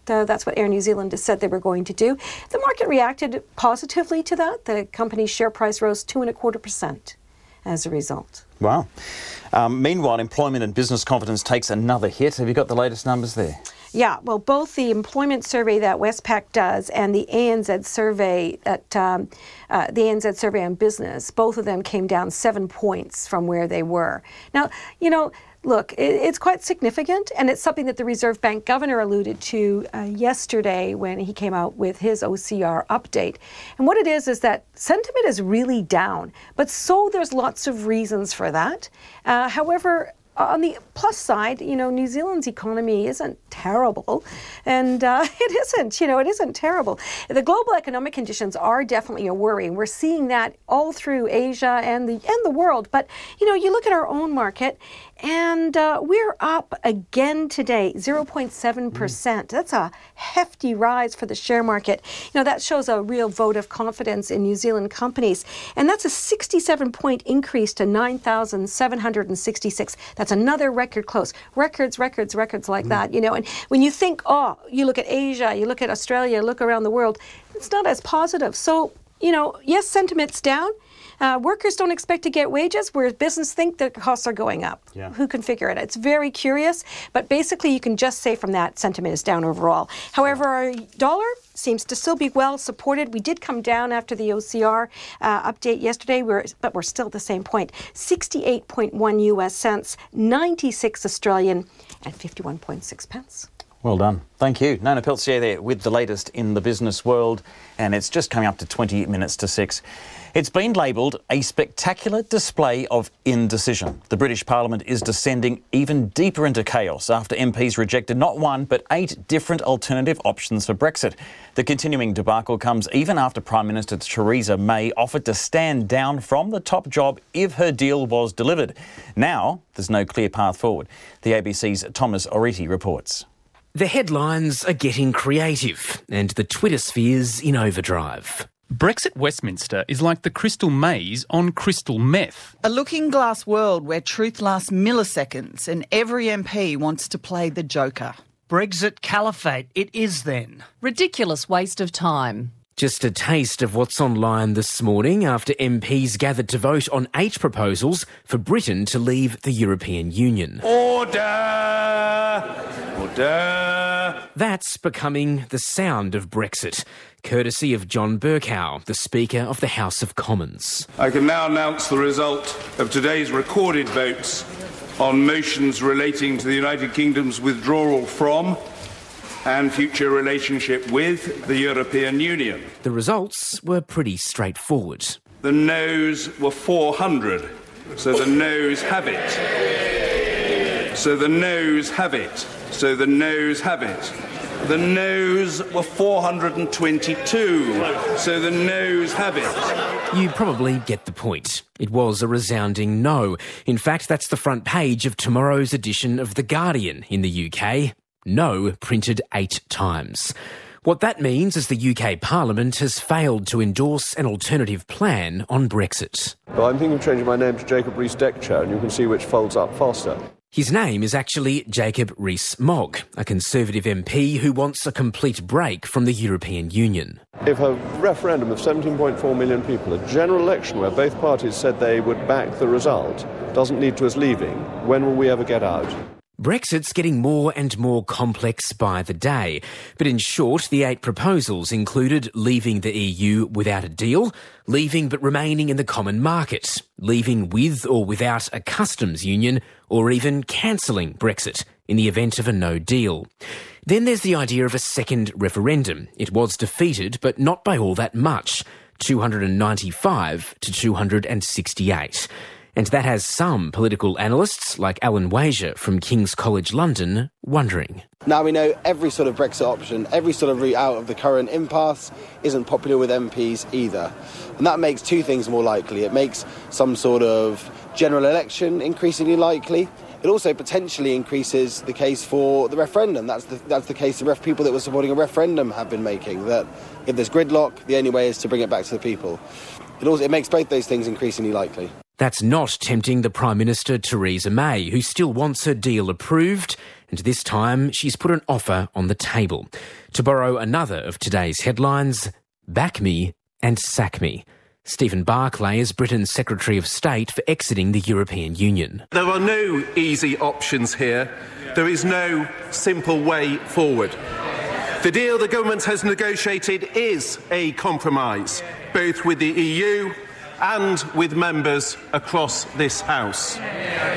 Air New Zealand has said they were going to do. The market reacted positively to that. The company's share price rose 2.25% as a result. Wow. Meanwhile, employment and business confidence takes another hit. Have you got the latest numbers there? Yeah, well, both the employment survey that Westpac does and the ANZ survey the ANZ survey on business, both of them came down 7 points from where they were. Now, you know, look, it's quite significant, and it's something that the Reserve Bank governor alluded to yesterday when he came out with his OCR update. And what it is that sentiment is really down, but so there's lots of reasons for that. However, on the plus side, New Zealand's economy isn't terrible, and it isn't terrible. The global economic conditions are definitely a worry. We're seeing that all through Asia and the world. But you look at our own market, and we're up again today, 0.7%. That's a hefty rise for the share market. That shows a real vote of confidence in New Zealand companies. And that's a 67-point increase to 9,766. That's another record close. Records like that, And when you think, you look at Asia, you look at Australia, look around the world, it's not as positive. So, yes, sentiment's down. Workers don't expect to get wages, whereas business think the costs are going up. Yeah. Who can figure it? It's very curious, but basically you can just say from that sentiment is down overall. However, our dollar seems to still be well supported. We did come down after the OCR update yesterday, but we're still at the same point. 68.1 US cents, 96 Australian, and 51.6 pence. Well done. Thank you. Nona Peltier there with the latest in the business world, and it's just coming up to 20 minutes to 6. It's been labelled a spectacular display of indecision. The British Parliament is descending even deeper into chaos after MPs rejected not one but 8 different alternative options for Brexit. The continuing debacle comes even after Prime Minister Theresa May offered to stand down from the top job if her deal was delivered. Now, there's no clear path forward. The ABC's Thomas Oriti reports. The headlines are getting creative and the Twitter sphere's in overdrive. Brexit Westminster is like the crystal maze on crystal meth. A looking-glass world where truth lasts milliseconds and every MP wants to play the Joker. Brexit caliphate it is then. Ridiculous waste of time. Just a taste of what's online this morning after MPs gathered to vote on 8 proposals for Britain to leave the European Union. Order! Order! That's becoming the sound of Brexit, courtesy of John Bercow, the Speaker of the House of Commons. I can now announce the result of today's recorded votes on motions relating to the United Kingdom's withdrawal from and future relationship with the European Union. The results were pretty straightforward. The noes were 400, so the noes have it. So the noes have it. So the noes have it. The noes were 422, so the noes have it. You probably get the point. It was a resounding no. In fact, that's the front page of tomorrow's edition of The Guardian in the UK. No printed 8 times. What that means is the UK Parliament has failed to endorse an alternative plan on Brexit. Well, I'm thinking of changing my name to Jacob Rees-Deckchair, and you can see which folds up faster. His name is actually Jacob Rees-Mogg, a Conservative MP who wants a complete break from the European Union. If a referendum of 17.4 million people, a general election where both parties said they would back the result, doesn't lead to us leaving, when will we ever get out? Brexit's getting more and more complex by the day. But in short, the 8 proposals included leaving the EU without a deal, leaving but remaining in the common market, leaving with or without a customs union, or even cancelling Brexit in the event of a no deal. Then there's the idea of a second referendum. It was defeated, but not by all that much, 295 to 268. And that has some political analysts, like Alan Wager from King's College London, wondering. Now we know every sort of Brexit option, every sort of route out of the current impasse isn't popular with MPs either. And that makes 2 things more likely. It makes some sort of general election increasingly likely. It also potentially increases the case for the referendum. That's the case the people that were supporting a referendum have been making, that if there's gridlock, the only way is to bring it back to the people. It makes both those things increasingly likely. That's not tempting the Prime Minister Theresa May, who still wants her deal approved, and this time she's put an offer on the table. To borrow another of today's headlines, back me and sack me. Stephen Barclay is Britain's Secretary of State for exiting the European Union. There are no easy options here. There is no simple way forward. The deal the government has negotiated is a compromise, both with the EU and with members across this House.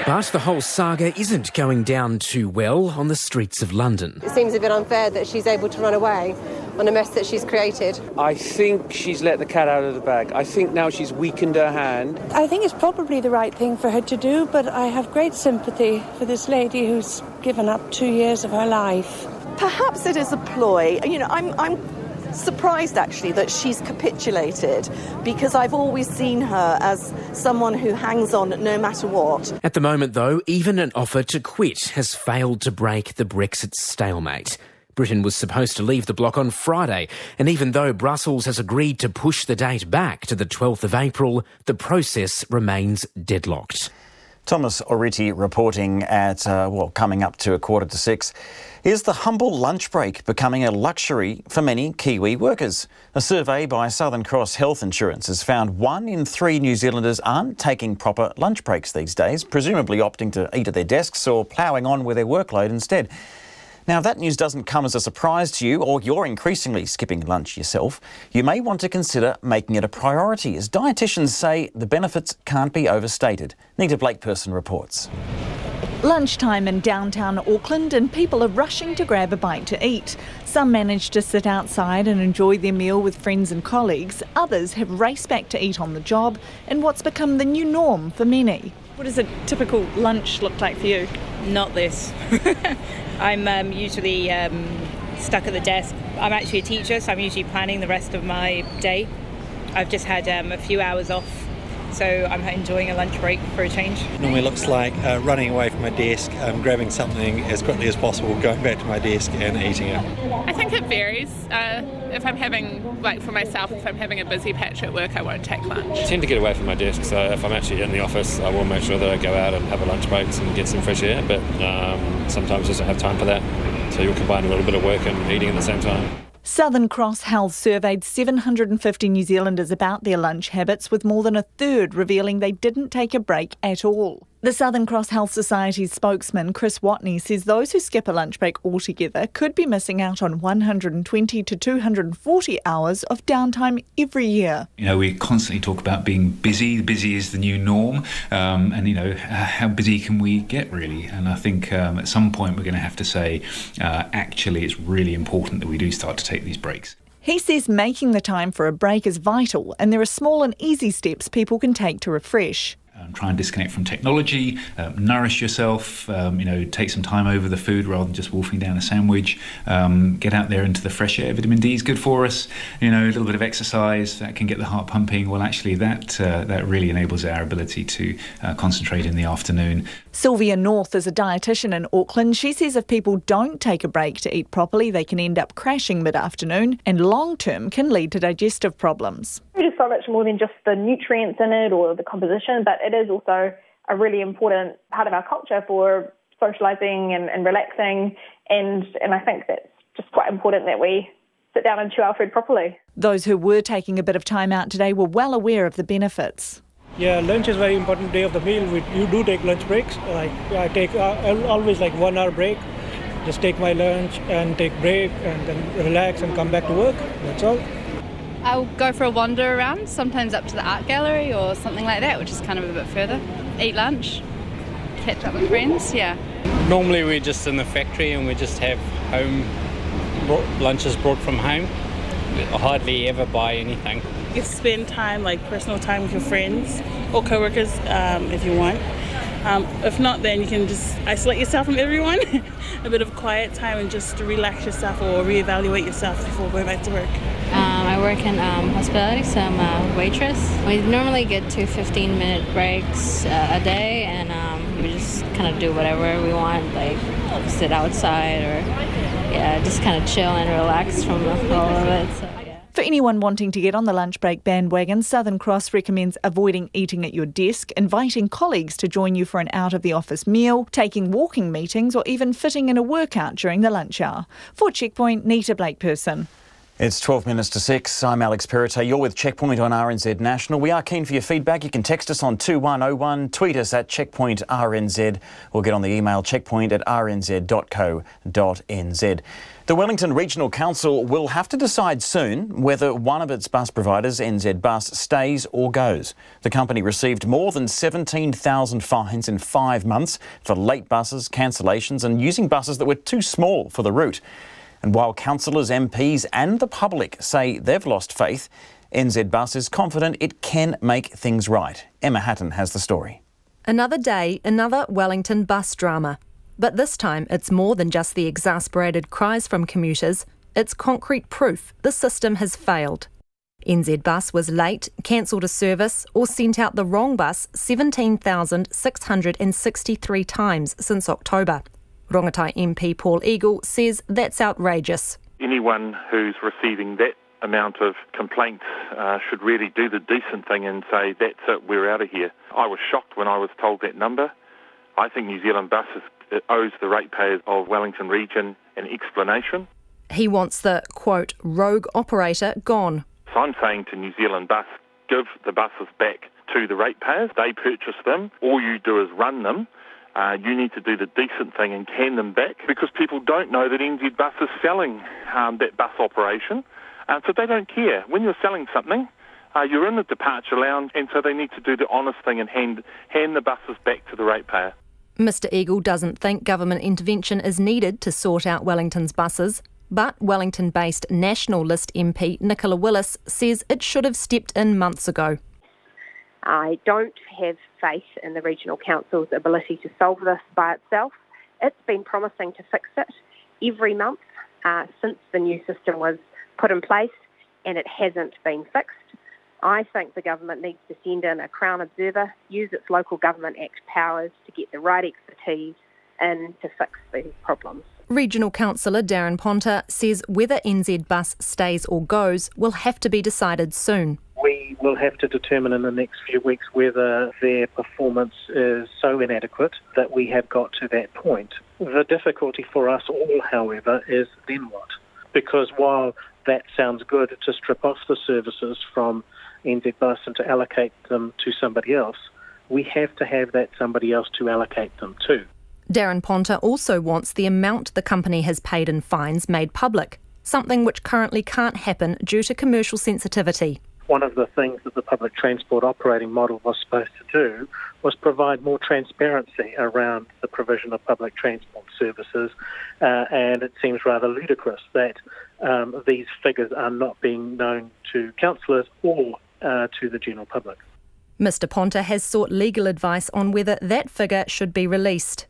But the whole saga isn't going down too well on the streets of London. It seems a bit unfair that she's able to run away on a mess that she's created? I think she's let the cat out of the bag. I think now she's weakened her hand. I think it's probably the right thing for her to do, but I have great sympathy for this lady who's given up 2 years of her life. Perhaps it is a ploy. You know, I'm surprised actually that she's capitulated, because I've always seen her as someone who hangs on no matter what. At the moment, though, even an offer to quit has failed to break the Brexit stalemate. Britain was supposed to leave the bloc on Friday, and even though Brussels has agreed to push the date back to the 12th of April, the process remains deadlocked. Thomas Oriti reporting at, coming up to 5:45. Is the humble lunch break becoming a luxury for many Kiwi workers? A survey by Southern Cross Health Insurance has found 1 in 3 New Zealanders aren't taking proper lunch breaks these days, presumably opting to eat at their desks or ploughing on with their workload instead. Now, if that news doesn't come as a surprise to you, or you're increasingly skipping lunch yourself, you may want to consider making it a priority, as dietitians say the benefits can't be overstated. Nita Blake-Pearson reports. Lunchtime in downtown Auckland and people are rushing to grab a bite to eat. Some manage to sit outside and enjoy their meal with friends and colleagues. Others have raced back to eat on the job in what's become the new norm for many. What does a typical lunch look like for you? Not this. I'm usually stuck at the desk. I'm actually a teacher, so I'm usually planning the rest of my day. I've just had a few hours off, so I'm enjoying a lunch break for a change. Normally looks like running away from my desk, grabbing something as quickly as possible, going back to my desk and eating it. I think it varies. If I'm having, for myself, if I'm having a busy patch at work, I won't take lunch. I tend to get away from my desk, so if I'm actually in the office, I will make sure that I go out and have a lunch break and get some fresh air, but sometimes just don't have time for that. So you'll combine a little bit of work and eating at the same time. Southern Cross Health surveyed 750 New Zealanders about their lunch habits, with more than a third revealing they didn't take a break at all. The Southern Cross Health Society's spokesman, Chris Watney, says those who skip a lunch break altogether could be missing out on 120 to 240 hours of downtime every year. You know, we constantly talk about being busy. Busy is the new norm. And, you know, how busy can we get, really? And I think at some point we're going to have to say, actually, it's really important that we do start to take these breaks. He says making the time for a break is vital, and there are small and easy steps people can take to refresh. Try and disconnect from technology, nourish yourself, take some time over the food rather than just wolfing down a sandwich, get out there into the fresh air. Vitamin D is good for us, a little bit of exercise, that can get the heart pumping. Well, actually, that really enables our ability to concentrate in the afternoon. Sylvia North is a dietitian in Auckland. She says if people don't take a break to eat properly, they can end up crashing mid-afternoon, and long-term can lead to digestive problems. It is so much more than just the nutrients in it or the composition, but it is also a really important part of our culture for socialising and relaxing, and I think that's just quite important that we sit down and chew our food properly. Those who were taking a bit of time out today were well aware of the benefits. Yeah, lunch is a very important day of the meal. You do take lunch breaks. I take always 1 hour break. Just take my lunch and take break and then relax and come back to work. That's all. I'll go for a wander around, sometimes up to the art gallery or something like that, which is kind of a bit further. Eat lunch, catch up with friends, yeah. Normally we're just in the factory and we just have lunches brought from home. I hardly ever buy anything. You can spend time, personal time with your friends or co-workers if you want. If not, then you can just isolate yourself from everyone. A bit of quiet time and just to relax yourself or reevaluate yourself before going back to work. I work in hospitality, so I'm a waitress. We normally get 2 15-minute breaks a day, and we just kind of do whatever we want, sit outside or just kind of chill and relax from all of it. So. For anyone wanting to get on the lunch break bandwagon, Southern Cross recommends avoiding eating at your desk, inviting colleagues to join you for an out-of-the-office meal, taking walking meetings, or even fitting in a workout during the lunch hour. For Checkpoint, Nita Blake-Pearson. It's 12 minutes to 6. I'm Alex Perrottet. You're with Checkpoint on RNZ National. We are keen for your feedback. You can text us on 2101, tweet us at Checkpoint RNZ, or get on the email checkpoint@rnz.co.nz. The Wellington Regional Council will have to decide soon whether one of its bus providers, NZ Bus, stays or goes. The company received more than 17,000 fines in 5 months for late buses, cancellations and using buses that were too small for the route. And while councillors, MPs and the public say they've lost faith, NZ Bus is confident it can make things right. Emma Hatton has the story. Another day, another Wellington bus drama. But this time it's more than just the exasperated cries from commuters. It's concrete proof the system has failed. NZ Bus was late, cancelled a service or sent out the wrong bus 17,663 times since October. Rongotai MP Paul Eagle says that's outrageous. Anyone who's receiving that amount of complaints should really do the decent thing and say, that's it, we're out of here. I was shocked when I was told that number. I think New Zealand Bus owes the ratepayers of Wellington Region an explanation. He wants the, quote, rogue operator gone. So I'm saying to New Zealand Bus, give the buses back to the ratepayers. They purchase them. All you do is run them. You need to do the decent thing and can them back, because people don't know that NZ Bus is selling that bus operation. So they don't care. When you're selling something, you're in the departure lounge, and so they need to do the honest thing and hand the buses back to the ratepayer. Mr Eagle doesn't think government intervention is needed to sort out Wellington's buses, but Wellington-based National List MP Nicola Willis says it should have stepped in months ago. I don't have faith in the Regional Council's ability to solve this by itself. It's been promising to fix it every month since the new system was put in place, and it hasn't been fixed. I think the government needs to send in a Crown Observer, use its Local Government Act powers to get the right expertise in to fix these problems. Regional Councillor Darren Ponta says whether NZ Bus stays or goes will have to be decided soon. We will have to determine in the next few weeks whether their performance is so inadequate that we have got to that point. The difficulty for us all, however, is then what? Because while that sounds good to strip off the services from NZ Bus and to allocate them to somebody else, we have to have that somebody else to allocate them to. Darren Ponta also wants the amount the company has paid in fines made public, something which currently can't happen due to commercial sensitivity. One of the things that the public transport operating model was supposed to do was provide more transparency around the provision of public transport services, and it seems rather ludicrous that these figures are not being known to councillors or to the general public. Mr Ponta has sought legal advice on whether that figure should be released.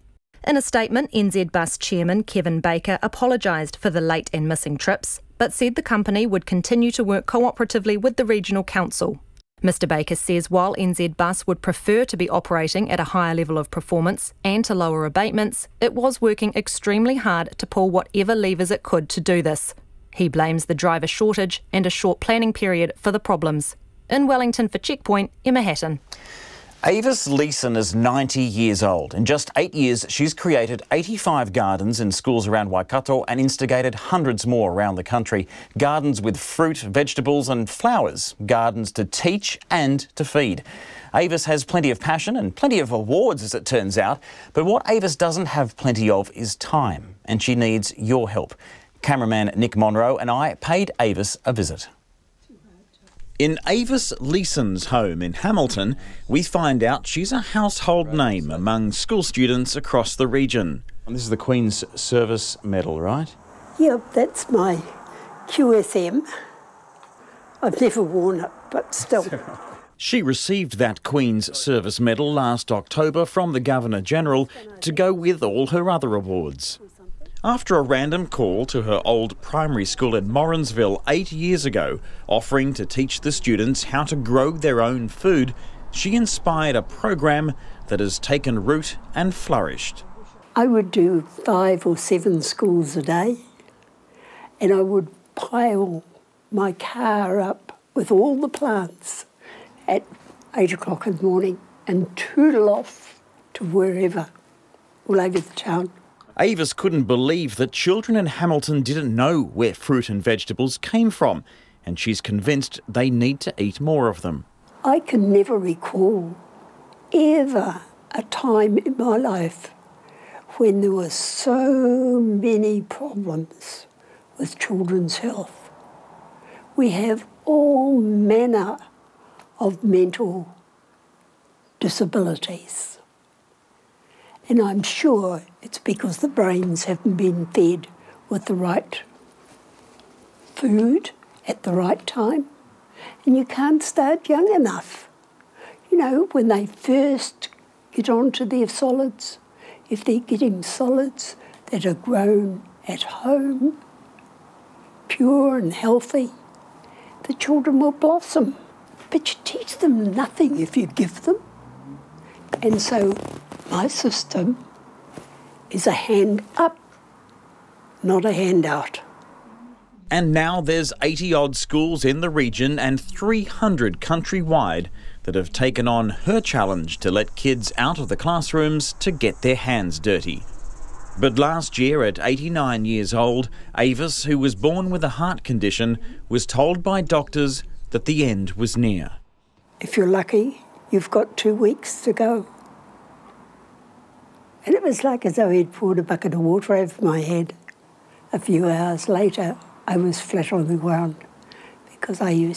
In a statement, NZ Bus Chairman Kevin Baker apologised for the late and missing trips, but said the company would continue to work cooperatively with the Regional Council. Mr Baker says while NZ Bus would prefer to be operating at a higher level of performance and to lower abatements, it was working extremely hard to pull whatever levers it could to do this. He blames the driver shortage and a short planning period for the problems. In Wellington for Checkpoint, Emma Hatton. Avis Leeson is 90 years old. In just 8 years, she's created 85 gardens in schools around Waikato and instigated hundreds more around the country. Gardens with fruit, vegetables and flowers. Gardens to teach and to feed. Avis has plenty of passion and plenty of awards, as it turns out. But what Avis doesn't have plenty of is time, and she needs your help. Cameraman Nick Monroe and I paid Avis a visit. In Avis Leeson's home in Hamilton, we find out she's a household name among school students across the region. And this is the Queen's Service Medal, right? Yep, that's my QSM. I've never worn it, but still. She received that Queen's Service Medal last October from the Governor-General to go with all her other awards. After a random call to her old primary school in Morrinsville 8 years ago, offering to teach the students how to grow their own food, she inspired a program that has taken root and flourished. I would do 5 or 7 schools a day, and I would pile my car up with all the plants at 8 o'clock in the morning and tootle off to wherever, all over the town. Avis couldn't believe that children in Hamilton didn't know where fruit and vegetables came from, and she's convinced they need to eat more of them. I can never recall ever a time in my life when there were so many problems with children's health. We have all manner of mental disabilities. And I'm sure it's because the brains haven't been fed with the right food at the right time, and you can't start young enough. You know, when they first get onto their solids, if they're getting solids that are grown at home, pure and healthy, the children will blossom. But you teach them nothing if you give them. And so my system is a hand up, not a hand out. And now there's 80-odd schools in the region and 300 countrywide that have taken on her challenge to let kids out of the classrooms to get their hands dirty. But last year, at 89 years old, Avis, who was born with a heart condition, was told by doctors that the end was near. If you're lucky, you've got 2 weeks to go. And it was like as though he'd poured a bucket of water over my head. A few hours later, I was flat on the ground because my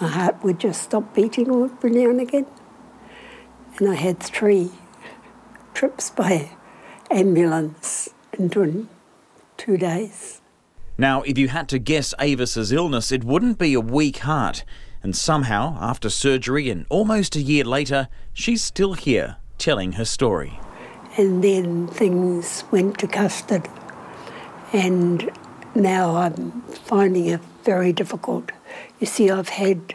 heart would just stop beating every now and again. And I had 3 trips by ambulance in 2 days. Now, if you had to guess Avis's illness, it wouldn't be a weak heart. And somehow, after surgery and almost a year later, she's still here telling her story. And then things went to custard. And now I'm finding it very difficult. You see, I've had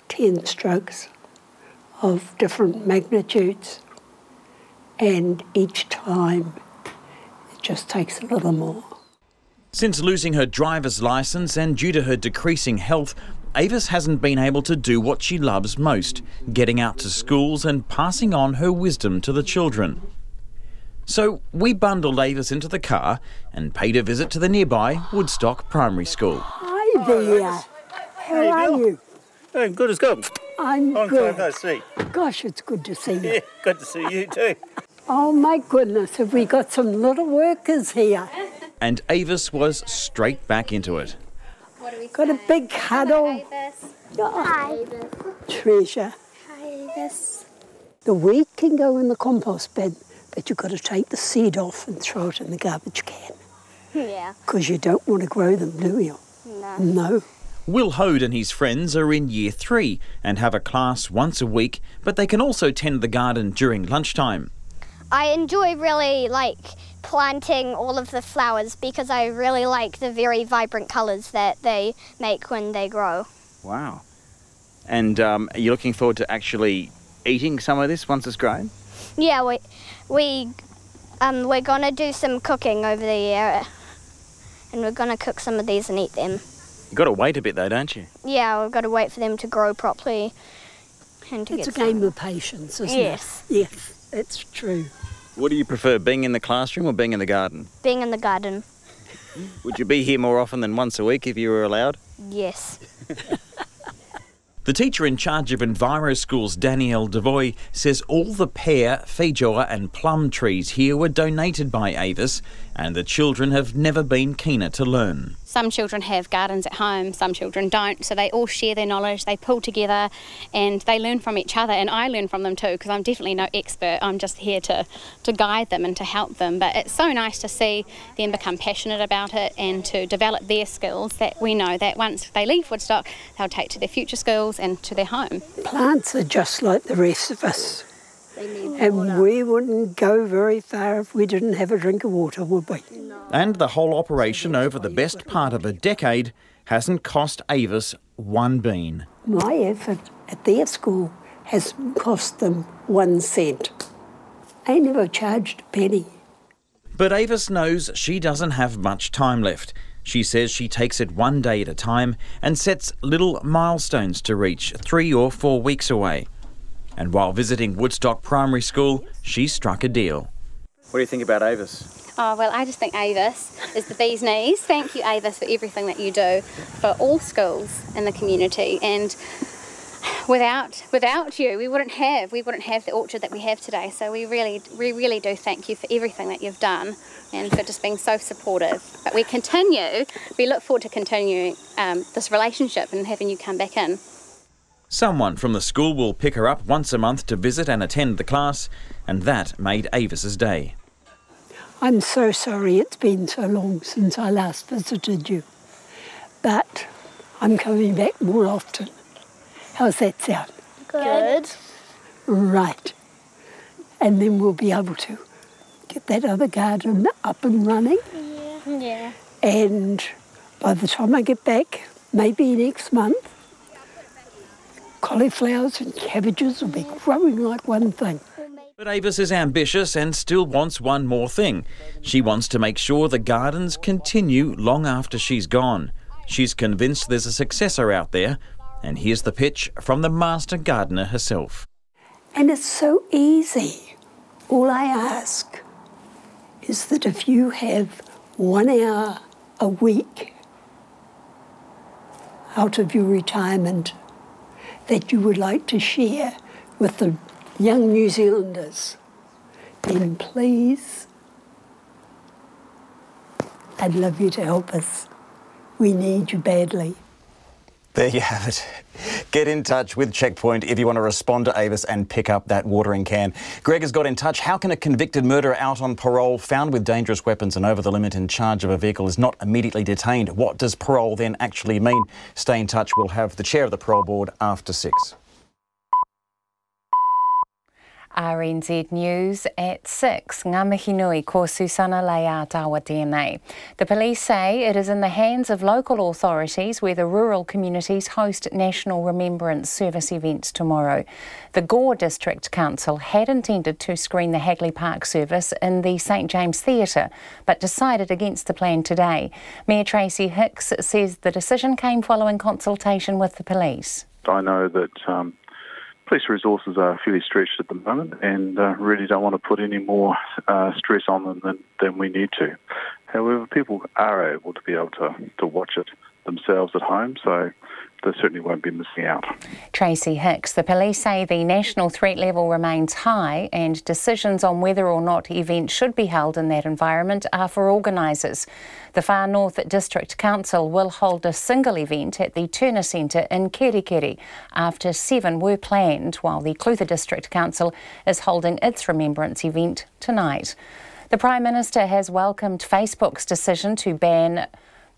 10 strokes of different magnitudes. And each time, it just takes a little more. Since losing her driver's licence and due to her decreasing health, Avis hasn't been able to do what she loves most, getting out to schools and passing on her wisdom to the children. So we bundled Avis into the car and paid a visit to the nearby Woodstock Primary School. Hi there. How are you? Oh, good as gold. I'm Long good. time no see. Gosh, it's good to see you. Yeah, good to see you too. Oh my goodness, have we got some little workers here? And Avis was straight back into it. Got a big huddle. Hi. Treasure. Hi, Avis. The wheat can go in the compost bin, but you've got to take the seed off and throw it in the garbage can. Yeah. Because you don't want to grow them, do you? No. No. Will Hode and his friends are in Year 3 and have a class once a week, but they can also tend the garden during lunchtime. I enjoy really planting all of the flowers because I really like the very vibrant colours that they make when they grow. Wow. And are you looking forward to actually eating some of this once it's grown? Yeah, we're going to do some cooking over the year and we're going to cook some of these and eat them. You've got to wait a bit though, don't you? Yeah, we've got to wait for them to grow properly. And to it's a game of patience, isn't yes. it? Yes, it's true. What do you prefer, being in the classroom or being in the garden? Being in the garden. Would you be here more often than once a week if you were allowed? Yes. The teacher in charge of Enviro Schools, Danielle Devoy, says all the pear, feijoa and plum trees here were donated by Avis, and the children have never been keener to learn. Some children have gardens at home, some children don't, so they all share their knowledge, they pull together and they learn from each other, and I learn from them too, because I'm definitely no expert. I'm just here to guide them and to help them, but it's so nice to see them become passionate about it and to develop their skills that we know that once they leave Woodstock, they'll take to their future schools and to their home. Plants are just like the rest of us. And we wouldn't go very far if we didn't have a drink of water, would we? And the whole operation over the best part of a decade hasn't cost Avis one bean. My effort at their school has cost them 1 cent. I never charged a penny. But Avis knows she doesn't have much time left. She says she takes it one day at a time and sets little milestones to reach 3 or 4 weeks away. And while visiting Woodstock Primary School, she struck a deal. What do you think about Avis? Oh, well, I just think Avis is the bee's knees. Thank you, Avis, for everything that you do for all schools in the community. And without you, we wouldn't have the orchard that we have today. So we really do thank you for everything that you've done and for just being so supportive. But we look forward to continuing this relationship and having you come back in. Someone from the school will pick her up once a month to visit and attend the class, and that made Avis's day. I'm so sorry it's been so long since I last visited you. but I'm coming back more often. How's that sound? Good. Right. And then we'll be able to get that other garden up and running. Yeah. And by the time I get back, maybe next month, cauliflowers and cabbages will be growing like one thing. But Avis is ambitious and still wants one more thing. She wants to make sure the gardens continue long after she's gone. She's convinced there's a successor out there, and here's the pitch from the master gardener herself. And it's so easy. All I ask is that if you have 1 hour a week out of your retirement that you would like to share with the young New Zealanders, then please, I'd love you to help us. We need you badly. There you have it. Get in touch with Checkpoint if you want to respond to Avis and pick up that watering can. Greg has got in touch. How can a convicted murderer out on parole, found with dangerous weapons and over the limit in charge of a vehicle, is not immediately detained? What does parole then actually mean? Stay in touch. We'll have the chair of the parole board after 6. RNZ News at 6. Ngā mihi nui ko Susana Leia tawa tēnei. The police say it is in the hands of local authorities where the rural communities host National Remembrance Service events tomorrow. The Gore District Council had intended to screen the Hagley Park service in the St James Theatre, but decided against the plan today. Mayor Tracy Hicks says the decision came following consultation with the police. I know that police resources are fairly stretched at the moment and really don't want to put any more stress on them than we need to. However, people are able to be able to watch it themselves at home, so they certainly won't be missing out. Tracy Hicks. The police say the national threat level remains high and decisions on whether or not events should be held in that environment are for organisers. The Far North District Council will hold a single event at the Turner Centre in Kerikeri after 7 were planned, while the Clutha District Council is holding its remembrance event tonight. The Prime Minister has welcomed Facebook's decision to ban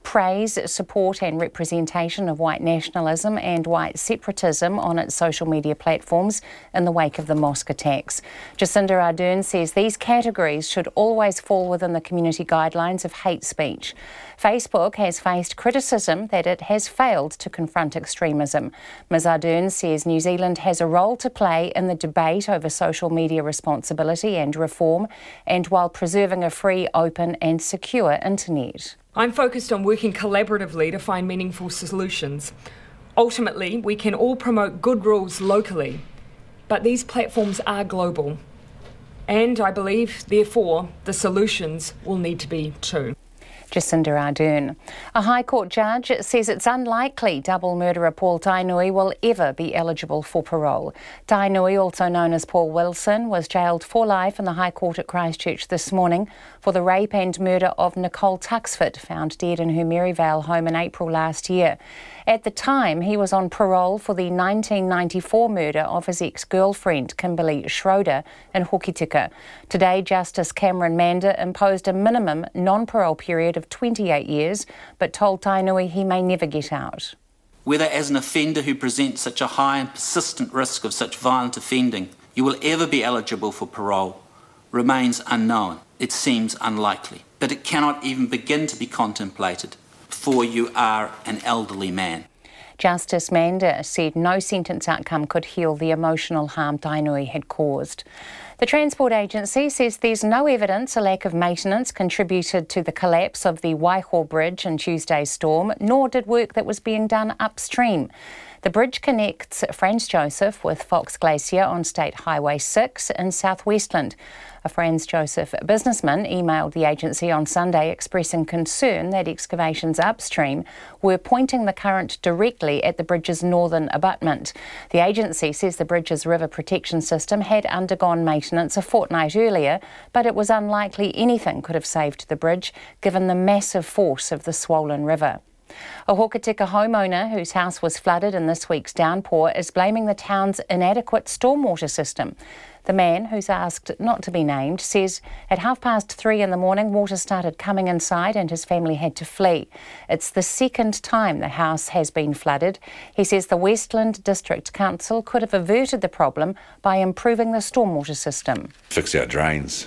praise, support and representation of white nationalism and white separatism on its social media platforms in the wake of the mosque attacks. Jacinda Ardern says these categories should always fall within the community guidelines of hate speech. Facebook has faced criticism that it has failed to confront extremism. Ms Ardern says New Zealand has a role to play in the debate over social media responsibility and reform, and while preserving a free, open and secure internet. I'm focused on working collaboratively to find meaningful solutions. Ultimately, we can all promote good rules locally, but these platforms are global. And I believe, therefore, the solutions will need to be too. Jacinda Ardern. A High Court judge says it's unlikely double murderer Paul Tainui will ever be eligible for parole. Tainui, also known as Paul Wilson, was jailed for life in the High Court at Christchurch this morning for the rape and murder of Nicole Tuxford, found dead in her Maryvale home in April last year. At the time, he was on parole for the 1994 murder of his ex-girlfriend, Kimberly Schroeder, in Hokitika. Today, Justice Cameron Mander imposed a minimum non-parole period of 28 years, but told Tainui he may never get out. Whether as an offender who presents such a high and persistent risk of such violent offending, you will ever be eligible for parole remains unknown. It seems unlikely, but it cannot even begin to be contemplated, for you are an elderly man. Justice Mander said no sentence outcome could heal the emotional harm Tainui had caused. The Transport Agency says there's no evidence a lack of maintenance contributed to the collapse of the Waiho Bridge in Tuesday's storm, nor did work that was being done upstream. The bridge connects Franz Josef with Fox Glacier on State Highway 6 in South Westland. A Franz Josef businessman emailed the agency on Sunday expressing concern that excavations upstream were pointing the current directly at the bridge's northern abutment. The agency says the bridge's river protection system had undergone maintenance a fortnight earlier, but it was unlikely anything could have saved the bridge given the massive force of the swollen river. A Hokitika homeowner whose house was flooded in this week's downpour is blaming the town's inadequate stormwater system. The man, who's asked not to be named, says at 3:30 in the morning water started coming inside and his family had to flee. It's the second time the house has been flooded. He says the Westland District Council could have averted the problem by improving the stormwater system. Fix our drains.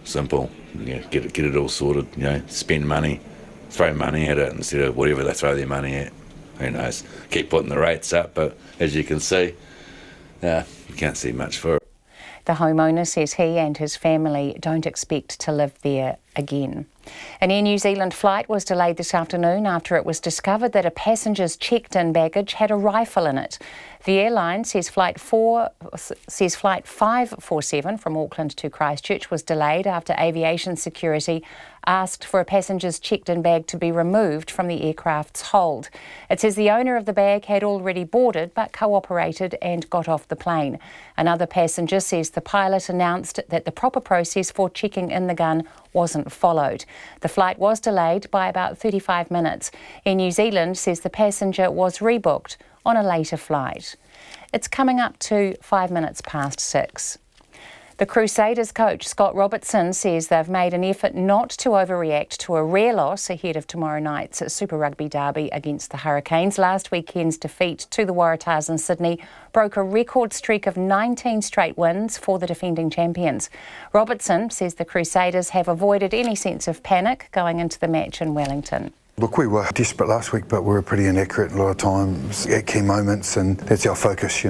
Simple. Get it all sorted. Spend money, throw money at it instead of whatever they throw their money at. Who knows? Keep putting the rates up, but as you can see, you can't see much for it. The homeowner says he and his family don't expect to live there again. An Air New Zealand flight was delayed this afternoon after it was discovered that a passenger's checked-in baggage had a rifle in it. The airline says flight 547 from Auckland to Christchurch was delayed after aviation security asked for a passenger's checked-in bag to be removed from the aircraft's hold. It says the owner of the bag had already boarded but cooperated and got off the plane. Another passenger says the pilot announced that the proper process for checking in the gun wasn't followed. The flight was delayed by about 35 minutes. Air New Zealand says the passenger was rebooked on a later flight. It's coming up to 6:05. The Crusaders coach Scott Robertson says they've made an effort not to overreact to a rare loss ahead of tomorrow night's Super Rugby derby against the Hurricanes. Last weekend's defeat to the Waratahs in Sydney broke a record streak of 19 straight wins for the defending champions. Robertson says the Crusaders have avoided any sense of panic going into the match in Wellington. Look, we were desperate last week, but we were pretty inaccurate a lot of times at key moments, and that's our focus,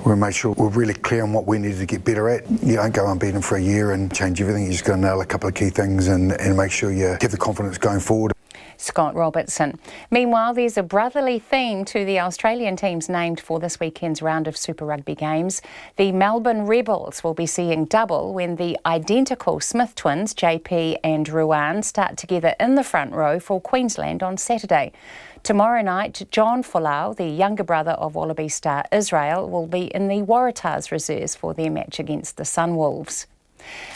We made sure we're really clear on what we needed to get better at. You don't go unbeaten for a year and change everything. You just got to nail a couple of key things and make sure you have the confidence going forward. Scott Robertson. Meanwhile, there's a brotherly theme to the Australian teams named for this weekend's round of Super Rugby games. The Melbourne Rebels will be seeing double when the identical Smith twins, JP and Ruan, start together in the front row for Queensland on Saturday. Tomorrow night, John Folau, the younger brother of Wallaby star Israel, will be in the Waratahs reserves for their match against the Sunwolves.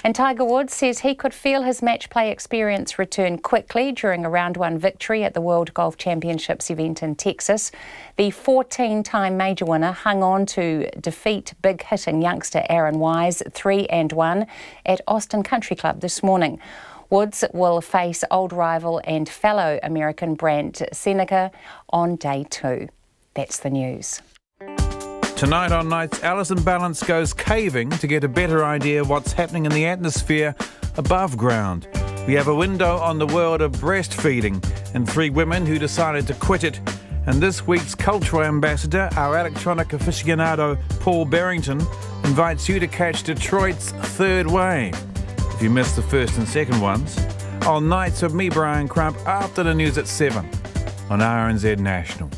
And Tiger Woods says he could feel his match play experience return quickly during a round 1 victory at the World Golf Championships event in Texas. The 14-time major winner hung on to defeat big-hitting youngster Aaron Wise 3-1 at Austin Country Club this morning. Woods will face old rival and fellow American Brandt Seneca on day 2. That's the news. Tonight on Nights, Alison Balance goes caving to get a better idea of what's happening in the atmosphere above ground. We have a window on the world of breastfeeding and 3 women who decided to quit it. And this week's cultural ambassador, our electronic aficionado Paul Barrington, invites you to catch Detroit's Third Wave. If you missed the first and second ones, on Nights with me, Brian Crump, after the news at 7 on RNZ National.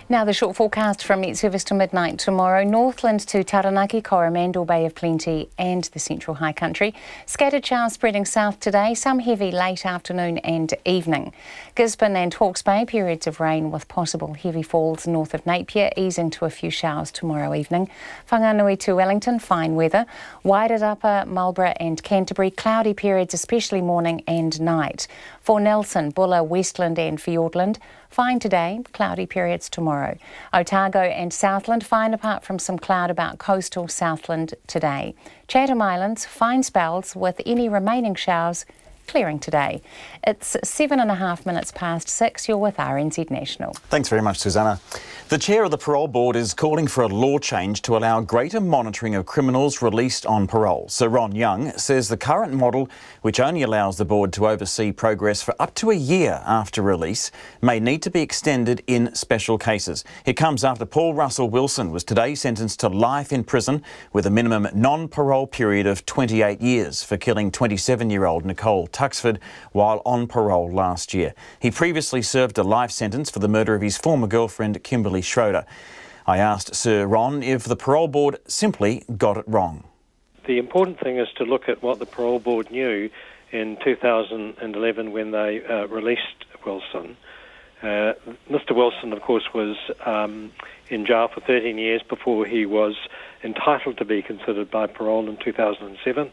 Now the short forecast from Met Service to midnight tomorrow. Northland to Taranaki, Coromandel, Bay of Plenty and the Central High Country. Scattered showers spreading south today, some heavy late afternoon and evening. Gisborne and Hawke's Bay, periods of rain with possible heavy falls north of Napier, easing to a few showers tomorrow evening. Whanganui to Wellington, fine weather. Wairarapa, Marlborough and Canterbury, cloudy periods especially morning and night. For Nelson, Buller, Westland and Fiordland, fine today, cloudy periods tomorrow. Otago and Southland, fine apart from some cloud about coastal Southland today. Chatham Islands, fine spells with any remaining showers clearing today. It's 6:07. You're with RNZ National. Thanks very much, Susanna. The chair of the parole board is calling for a law change to allow greater monitoring of criminals released on parole. Sir Ron Young says the current model, which only allows the board to oversee progress for up to a year after release, may need to be extended in special cases. It comes after Paul Russell Wilson was today sentenced to life in prison with a minimum non-parole period of 28 years for killing 27-year-old Nicole Tuxford while on parole last year. He previously served a life sentence for the murder of his former girlfriend, Kimberly Schroeder. I asked Sir Ron if the parole board simply got it wrong. The important thing is to look at what the parole board knew in 2011 when they released Wilson. Mr. Wilson, of course, was in jail for 13 years before he was entitled to be considered by parole in 2007.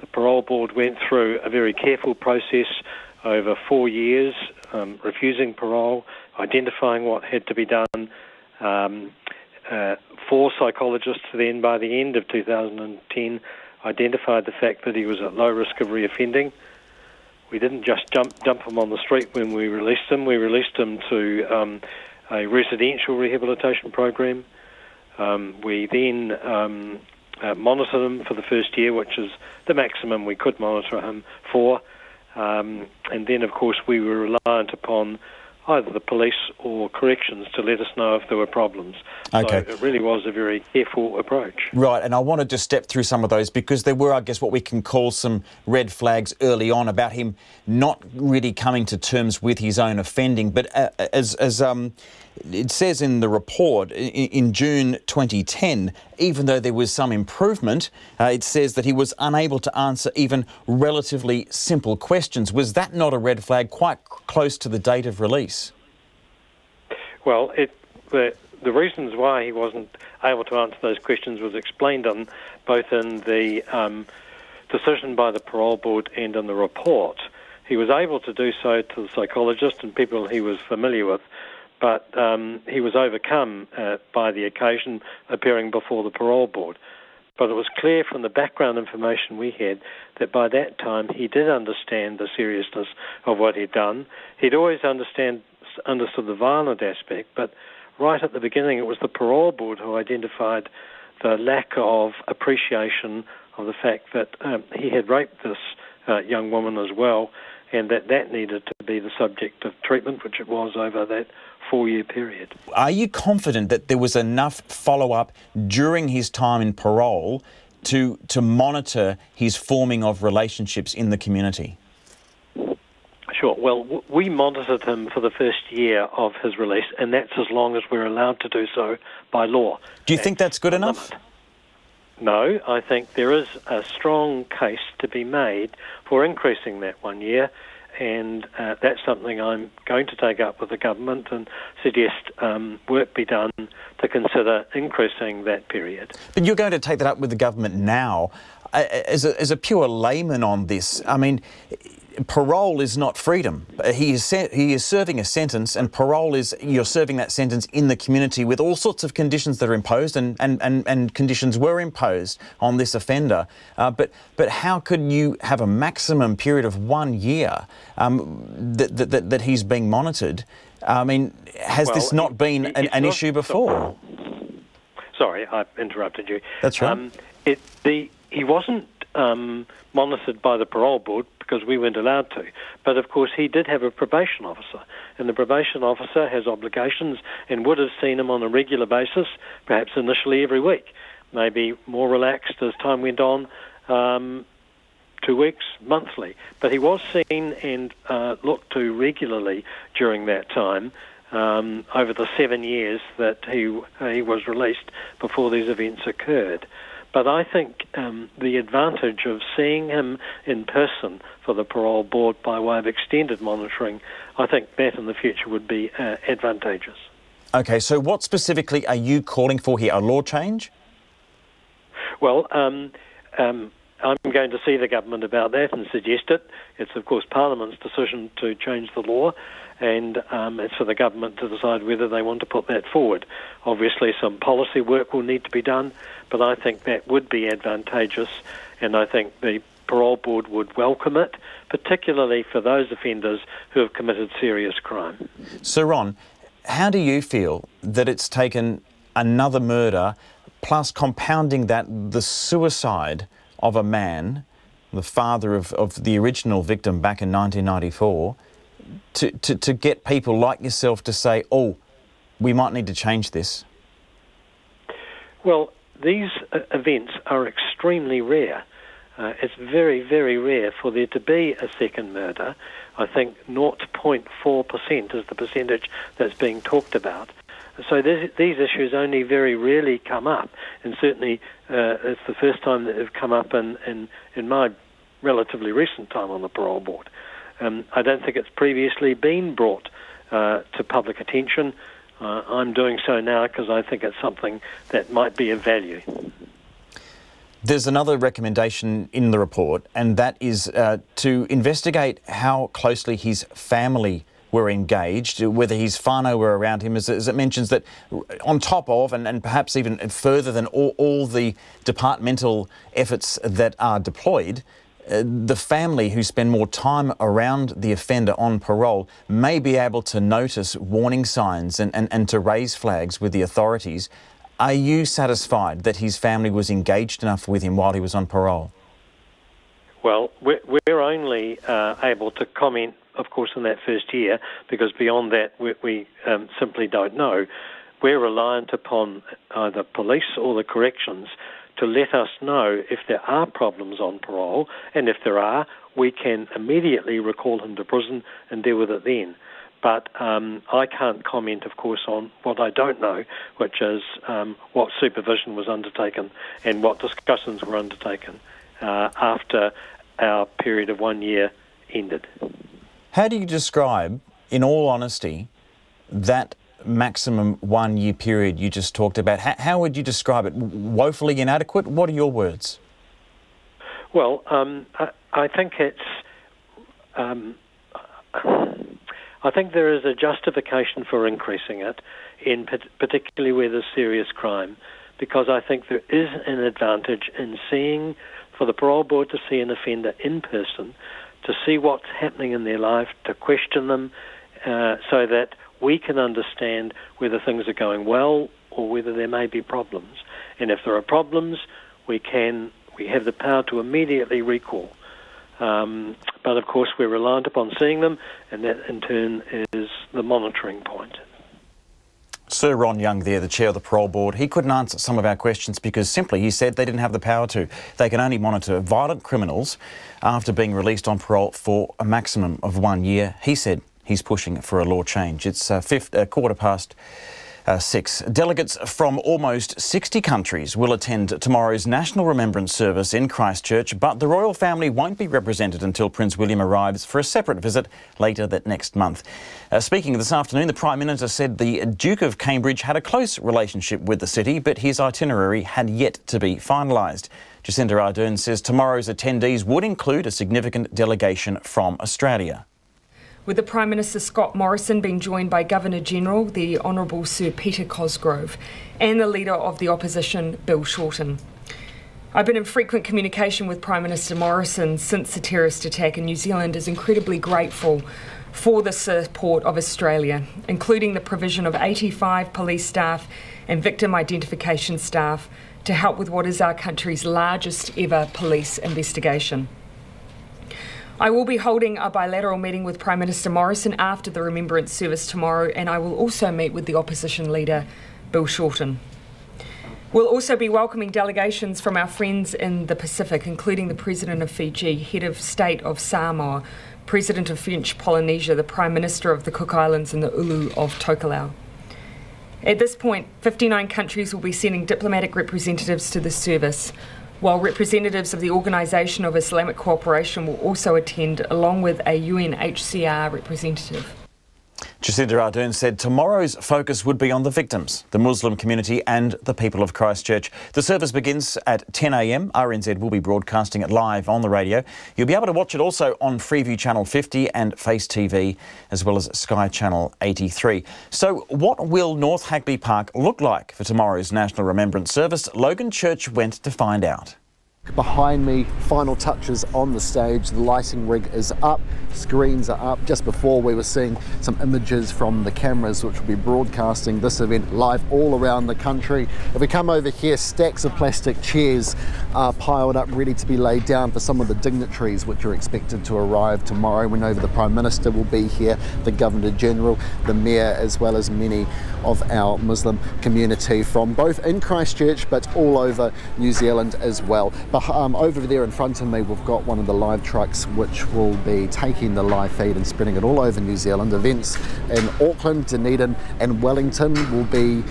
The parole board went through a very careful process over 4 years, refusing parole, identifying what had to be done, 4 psychologists then, by the end of 2010, identified the fact that he was at low risk of reoffending. We didn't just dump him on the street when we released him. We released him to a residential rehabilitation program. We then monitored him for the first year, which is the maximum we could monitor him for. And then, of course, we were reliant upon either the police or corrections to let us know if there were problems. Okay. So it really was a very careful approach. Right, and I want to just step through some of those because there were, I guess, what we can call some red flags early on about him not really coming to terms with his own offending. But as it says in the report, in June 2010, even though there was some improvement, it says that he was unable to answer even relatively simple questions. Was that not a red flag quite close to the date of release? Well, the reasons why he wasn't able to answer those questions was explained on both in the decision by the parole board and in the report. He was able to do so to the psychologist and people he was familiar with, but he was overcome by the occasion appearing before the parole board. But it was clear from the background information we had that by that time he did understand the seriousness of what he'd done. He'd always understood the violent aspect, but right at the beginning it was the parole board who identified the lack of appreciation of the fact that he had raped this young woman as well, and that needed to be the subject of treatment, which it was over that 4-year period. Are you confident that there was enough follow-up during his time in parole to monitor his forming of relationships in the community? Sure. Well, we monitored him for the first year of his release, and that's as long as we're allowed to do so by law. Do you think that's good enough? No, I think there is a strong case to be made for increasing that 1 year, and that's something I'm going to take up with the government and suggest work be done to consider increasing that period. But you're going to take that up with the government now. As a pure layman on this, I mean, parole is not freedom. He is serving a sentence, and parole is you're serving that sentence in the community with all sorts of conditions that are imposed, and conditions were imposed on this offender. But how could you have a maximum period of 1 year that he's being monitored? I mean, has this not been an issue before? Sorry, I interrupted you. That's right. He wasn't monitored by the parole board because we weren't allowed to. But, of course, he did have a probation officer, and the probation officer has obligations and would have seen him on a regular basis, perhaps initially every week, maybe more relaxed as time went on, 2 weeks, monthly. But he was seen and looked to regularly during that time, over the 7 years that he was released before these events occurred. But I think the advantage of seeing him in person for the parole board by way of extended monitoring, I think that in the future would be advantageous. Okay, so what specifically are you calling for here? A law change? Well, I'm going to see the government about that and suggest it. It's, of course, Parliament's decision to change the law, and it's for the government to decide whether they want to put that forward. Obviously, some policy work will need to be done, but I think that would be advantageous, and I think the parole board would welcome it, particularly for those offenders who have committed serious crime. So, Ron, how do you feel that it's taken another murder, plus compounding that, the suicide of a man, the father of the original victim back in 1994, to get people like yourself to say, oh, we might need to change this? Well, these events are extremely rare. It's very, very rare for there to be a second murder. I think 0.4% is the percentage that's being talked about. So these issues only very rarely come up, and certainly it's the first time that they've come up in my relatively recent time on the parole board. I don't think it's previously been brought to public attention. I'm doing so now because I think it's something that might be of value. There's another recommendation in the report, and that is to investigate how closely his family were engaged, whether his whānau were around him, as it mentions that on top of and perhaps even further than all the departmental efforts that are deployed, the family who spend more time around the offender on parole may be able to notice warning signs and to raise flags with the authorities. Are you satisfied that his family was engaged enough with him while he was on parole? Well, we're only able to comment, of course, in that first year, because beyond that we simply don't know. We're reliant upon either police or the corrections to let us know if there are problems on parole, and if there are, we can immediately recall him to prison and deal with it then. But I can't comment, of course, on what I don't know, which is what supervision was undertaken and what discussions were undertaken after our period of 1 year ended. How do you describe, in all honesty, that maximum 1 year period you just talked about? How would you describe it? Woefully inadequate? What are your words? Well, I think it's... I think there is a justification for increasing it, particularly where there's serious crime, because I think there is an advantage in seeing, for the parole board to see an offender in person, to see what's happening in their life, to question them, so that we can understand whether things are going well or whether there may be problems. And if there are problems, we have the power to immediately recall. But of course we're reliant upon seeing them, and that in turn is the monitoring point. Sir Ron Young there, the chair of the parole board, he couldn't answer some of our questions because simply he said they didn't have the power to. They can only monitor violent criminals after being released on parole for a maximum of 1 year. He said he's pushing for a law change. It's 6:15. Delegates from almost 60 countries will attend tomorrow's National Remembrance Service in Christchurch, but the royal family won't be represented until Prince William arrives for a separate visit later that next month. Speaking this afternoon, the Prime Minister said the Duke of Cambridge had a close relationship with the city, but his itinerary had yet to be finalised. Jacinda Ardern says tomorrow's attendees would include a significant delegation from Australia, with the Prime Minister Scott Morrison being joined by Governor-General, the Honourable Sir Peter Cosgrove, and the Leader of the Opposition, Bill Shorten. I've been in frequent communication with Prime Minister Morrison since the terrorist attack, and New Zealand is incredibly grateful for the support of Australia, including the provision of 85 police staff and victim identification staff to help with what is our country's largest ever police investigation. I will be holding a bilateral meeting with Prime Minister Morrison after the Remembrance Service tomorrow, and I will also meet with the Opposition Leader, Bill Shorten. We'll also be welcoming delegations from our friends in the Pacific, including the President of Fiji, Head of State of Samoa, President of French Polynesia, the Prime Minister of the Cook Islands and the Ulu of Tokelau. At this point, 59 countries will be sending diplomatic representatives to the service, while representatives of the Organisation of Islamic Cooperation will also attend, along with a UNHCR representative. Jacinda Ardern said tomorrow's focus would be on the victims, the Muslim community and the people of Christchurch. The service begins at 10 a.m. RNZ will be broadcasting it live on the radio. You'll be able to watch it also on Freeview Channel 50 and Face TV, as well as Sky Channel 83. So what will North Hagley Park look like for tomorrow's National Remembrance Service? Logan Church went to find out. Behind me, final touches on the stage. The lighting rig is up, screens are up. Just before we were seeing some images from the cameras which will be broadcasting this event live all around the country. If we come over here, stacks of plastic chairs are piled up ready to be laid down for some of the dignitaries which are expected to arrive tomorrow. We know that the Prime Minister will be here, the Governor-General, the Mayor, as well as many of our Muslim community from both in Christchurch but all over New Zealand as well. But over there in front of me we've got one of the live trucks which will be taking the live feed and spreading it all over New Zealand. Events in Auckland, Dunedin and Wellington will be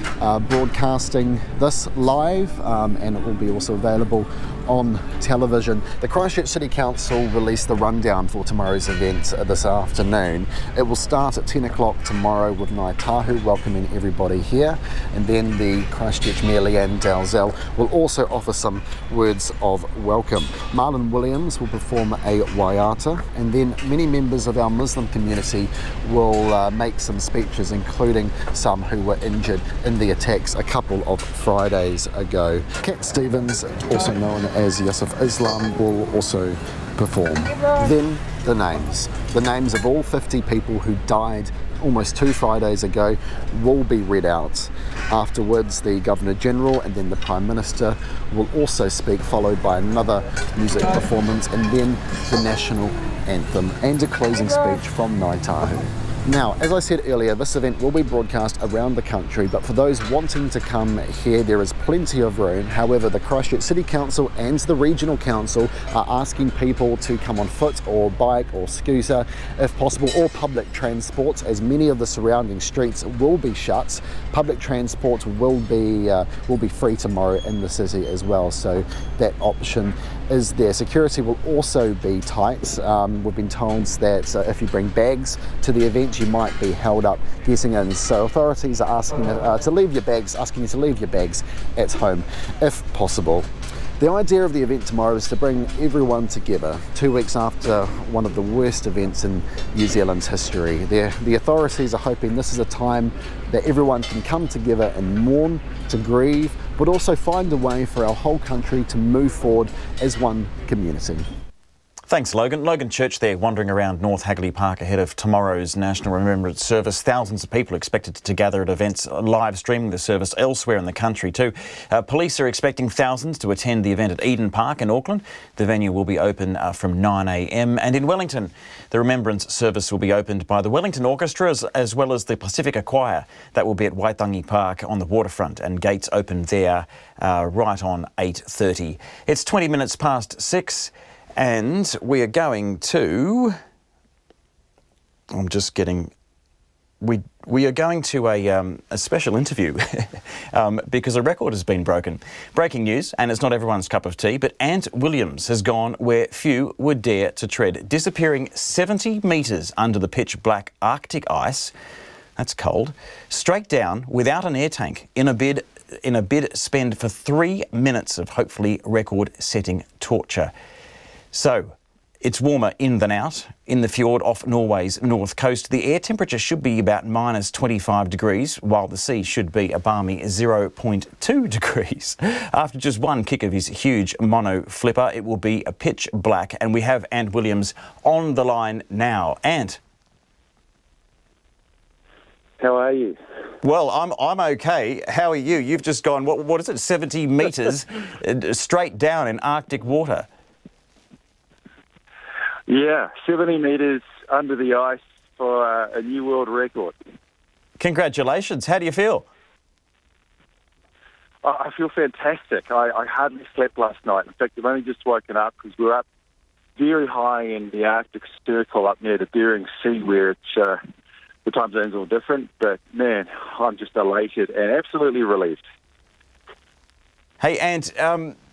broadcasting this live, and it will be also available on television. The Christchurch City Council released the rundown for tomorrow's event this afternoon. It will start at 10 o'clock tomorrow with Ngāi Tahu welcoming everybody here, and then the Christchurch Mayor Leanne Dalzell will also offer some words of welcome. Marlon Williams will perform a waiata, and then many members of our Muslim community will make some speeches, including some who were injured in the attacks a couple of Fridays ago. Cat Stevens, also known as Yusuf Islam, will also perform. Then the names. The names of all 50 people who died almost 2 Fridays ago will be read out. Afterwards, the Governor-General and then the Prime Minister will also speak, followed by another music performance and then the National Anthem and a closing speech from Ngāi Tahu. Now, as I said earlier, this event will be broadcast around the country, but for those wanting to come here, there is plenty of room. However, the Christchurch City Council and the Regional Council are asking people to come on foot or bike or scooter, if possible, or public transport, as many of the surrounding streets will be shut. Public transport will be free tomorrow in the city as well, so that option is there. Security will also be tight. We've been told that if you bring bags to the event, you might be held up getting in. So authorities are asking to leave your bags, asking you to leave your bags at home if possible. The idea of the event tomorrow is to bring everyone together 2 weeks after one of the worst events in New Zealand's history. The authorities are hoping this is a time that everyone can come together and mourn, to grieve, but also find a way for our whole country to move forward as one community. Thanks, Logan. Logan Church there, wandering around North Hagley Park ahead of tomorrow's National Remembrance Service. Thousands of people expected to gather at events, live streaming the service elsewhere in the country too. Police are expecting thousands to attend the event at Eden Park in Auckland. The venue will be open from 9 a.m. And in Wellington, the Remembrance Service will be opened by the Wellington Orchestra as well as the Pacifica Choir. That will be at Waitangi Park on the waterfront, and gates open there right on 8:30. It's 20 minutes past 6. And we are going to, we are going to a special interview because a record has been broken. Breaking news, and it's not everyone's cup of tea, but Ant Williams has gone where few would dare to tread, disappearing 70 metres under the pitch black Arctic ice. That's cold. Straight down without an air tank in a bid spend for 3 minutes of hopefully record-setting torture. So, it's warmer in than out. In the fjord off Norway's north coast, the air temperature should be about minus 25 degrees, while the sea should be a balmy 0.2 degrees. After just one kick of his huge mono flipper, it will be a pitch black, and we have Ant Williams on the line now. Ant. How are you? Well, I'm okay. How are you? You've just gone, what is it, 70 metres straight down in Arctic water. Yeah, 70 metres under the ice for a new world record. Congratulations. How do you feel? I feel fantastic. I hardly slept last night. In fact, I've only just woken up because we're up very high in the Arctic Circle up near the Bering Sea, where it's, the time zone's all different. But, man, I'm just elated and absolutely relieved. Hey, Ant,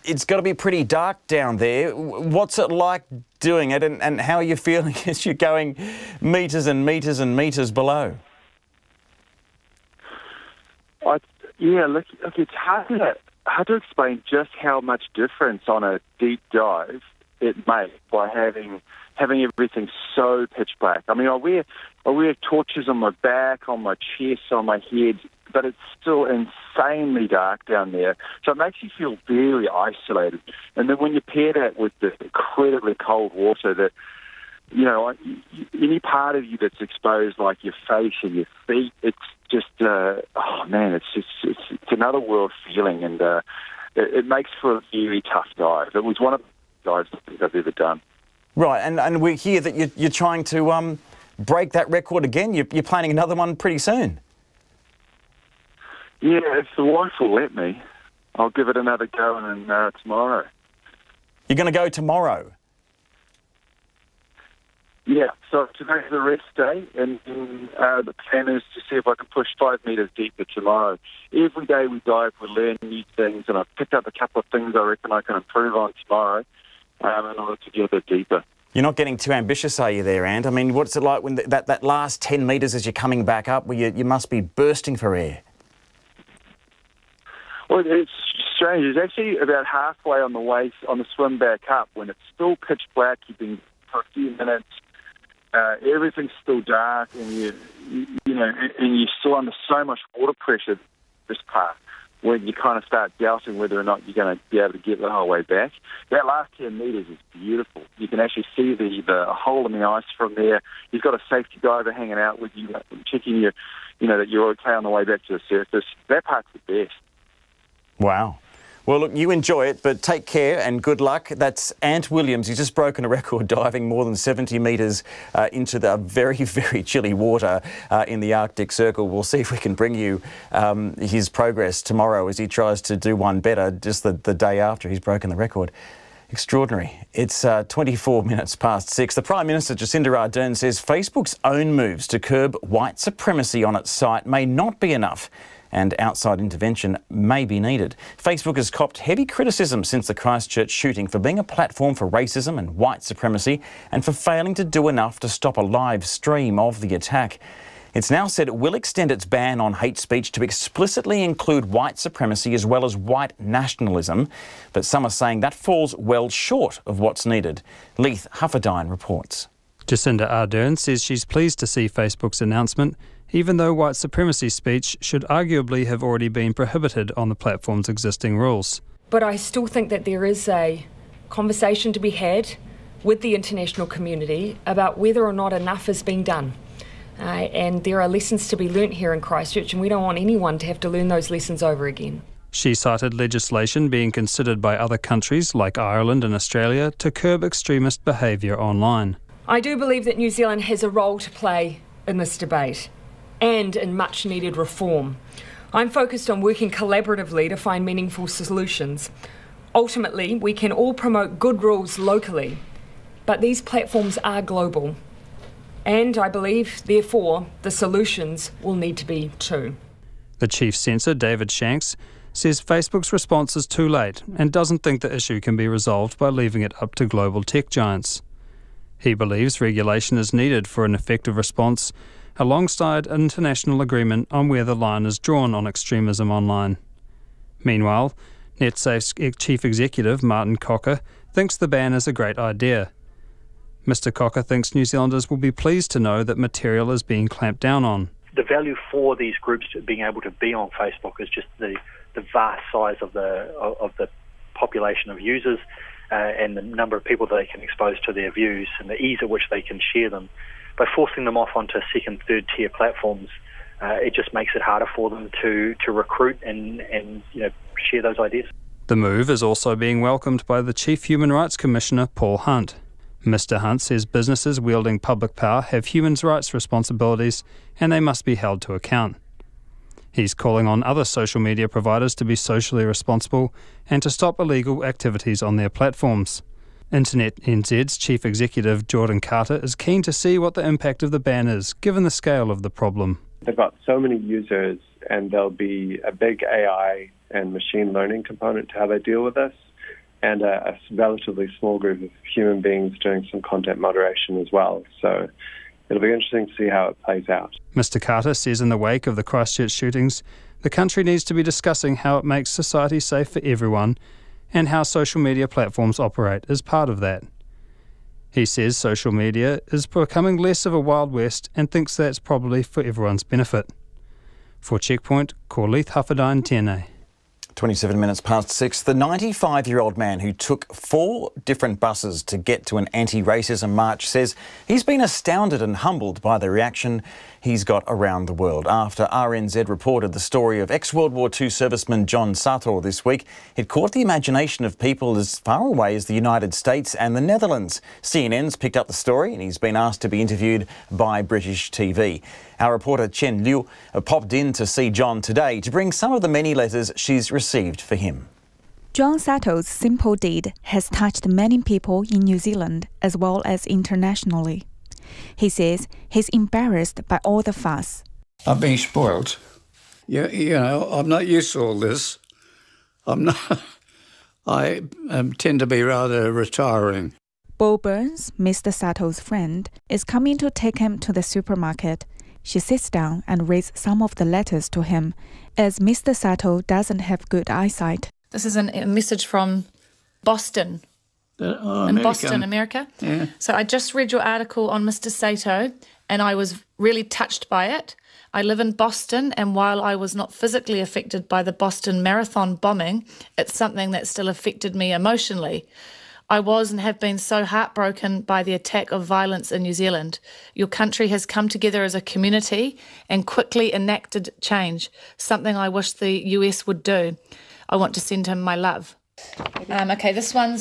it's got to be pretty dark down there. What's it like doing it, and how are you feeling as you're going metres and metres and metres below? Look, it's hard to explain just how much difference on a deep dive it makes by having everything so pitch black. I mean, I wear torches on my back, on my chest, on my head, but it's still insanely dark down there. So it makes you feel very isolated. And then when you pair that with the incredibly cold water that, you know, any part of you that's exposed, like your face and your feet, it's just, it's another world feeling, and it makes for a very tough dive. It was one of the dives I've ever done. Right, and we hear that you're trying to break that record again. You're planning another one pretty soon. Yeah, if the wife will let me, I'll give it another go tomorrow. You're going to go tomorrow? Yeah, so today's the rest day, and the plan is to see if I can push 5 metres deeper tomorrow. Every day we dive, we learn new things, and I've picked up a couple of things I reckon I can improve on tomorrow in order to get a bit deeper. You're not getting too ambitious, are you there, Ant? I mean, what's it like when that last 10 metres as you're coming back up, where you must be bursting for air? Well, it's strange. It's actually about halfway on the swim back up, when it's still pitch black. You've been for a few minutes. Everything's still dark, and you're still under so much water pressure. This part, when you kind of start doubting whether or not you're going to be able to get the whole way back. That last 10 metres is beautiful. You can actually see the hole in the ice from there. You've got a safety diver hanging out with you, checking that you're okay on the way back to the surface. That part's the best. Wow. Well, look, you enjoy it, but take care and good luck. That's Ant Williams. He's just broken a record diving more than 70 metres into the very, very chilly water in the Arctic Circle. We'll see if we can bring you his progress tomorrow as he tries to do one better just the day after he's broken the record. Extraordinary. It's 24 minutes past 6. The Prime Minister, Jacinda Ardern, says Facebook's own moves to curb white supremacy on its site may not be enough, and outside intervention may be needed. Facebook has copped heavy criticism since the Christchurch shooting for being a platform for racism and white supremacy and for failing to do enough to stop a live stream of the attack. It's now said it will extend its ban on hate speech to explicitly include white supremacy as well as white nationalism, but some are saying that falls well short of what's needed. Leith Hufferdine reports. Jacinda Ardern says she's pleased to see Facebook's announcement, even though white supremacy speech should arguably have already been prohibited on the platform's existing rules. But I still think that there is a conversation to be had with the international community about whether or not enough is being done. And there are lessons to be learnt here in Christchurch, and we don't want anyone to have to learn those lessons over again. She cited legislation being considered by other countries like Ireland and Australia to curb extremist behaviour online. I do believe that New Zealand has a role to play in this debate and in much needed reform. I'm focused on working collaboratively to find meaningful solutions. Ultimately, we can all promote good rules locally, but these platforms are global. And I believe, therefore, the solutions will need to be too. The chief censor, David Shanks, says Facebook's response is too late and doesn't think the issue can be resolved by leaving it up to global tech giants. He believes regulation is needed for an effective response, alongside an international agreement on where the line is drawn on extremism online. Meanwhile, NetSafe's chief executive, Martin Cocker, thinks the ban is a great idea. Mr Cocker thinks New Zealanders will be pleased to know that material is being clamped down on. The value for these groups being able to be on Facebook is just the vast size of the population of users and the number of people that they can expose to their views and the ease at which they can share them. By forcing them off onto second, third tier platforms, it just makes it harder for them to recruit and share those ideas. The move is also being welcomed by the Chief Human Rights Commissioner, Paul Hunt. Mr Hunt says businesses wielding public power have human rights responsibilities and they must be held to account. He's calling on other social media providers to be socially responsible and to stop illegal activities on their platforms. Internet NZ's Chief Executive Jorden Peterson is keen to see what the impact of the ban is, given the scale of the problem. They've got so many users and there'll be a big AI and machine learning component to how they deal with this, and a relatively small group of human beings doing some content moderation as well. So it'll be interesting to see how it plays out. Mr Carter says in the wake of the Christchurch shootings, the country needs to be discussing how it makes society safe for everyone and how social media platforms operate as part of that. He says social media is becoming less of a Wild West and thinks that's probably for everyone's benefit. For Checkpoint, ko Leith Hufferdine tēnei. 27 minutes past 6. The 95-year-old man who took 4 different buses to get to an anti-racism march says he's been astounded and humbled by the reaction he's got around the world. After RNZ reported the story of ex-World War II serviceman John Sato this week, it caught the imagination of people as far away as the United States and the Netherlands. CNN's picked up the story and he's been asked to be interviewed by British TV. Our reporter Chen Liu popped in to see John today to bring some of the many letters she's received for him. John Sato's simple deed has touched many people in New Zealand as well as internationally. He says he's embarrassed by all the fuss. I've been spoilt. You know, I'm not used to all this. I'm not. I tend to be rather retiring. Bo Burns, Mr. Sato's friend, is coming to take him to the supermarket. She sits down and reads some of the letters to him, as Mr. Sato doesn't have good eyesight. This is a message from Boston. In Boston, America. Yeah. So I just read your article on Mr. Sato and I was really touched by it. I live in Boston, and while I was not physically affected by the Boston Marathon bombing, it's something that still affected me emotionally. I was and have been so heartbroken by the attack of violence in New Zealand. Your country has come together as a community and quickly enacted change, something I wish the US would do. I want to send him my love. Okay, this one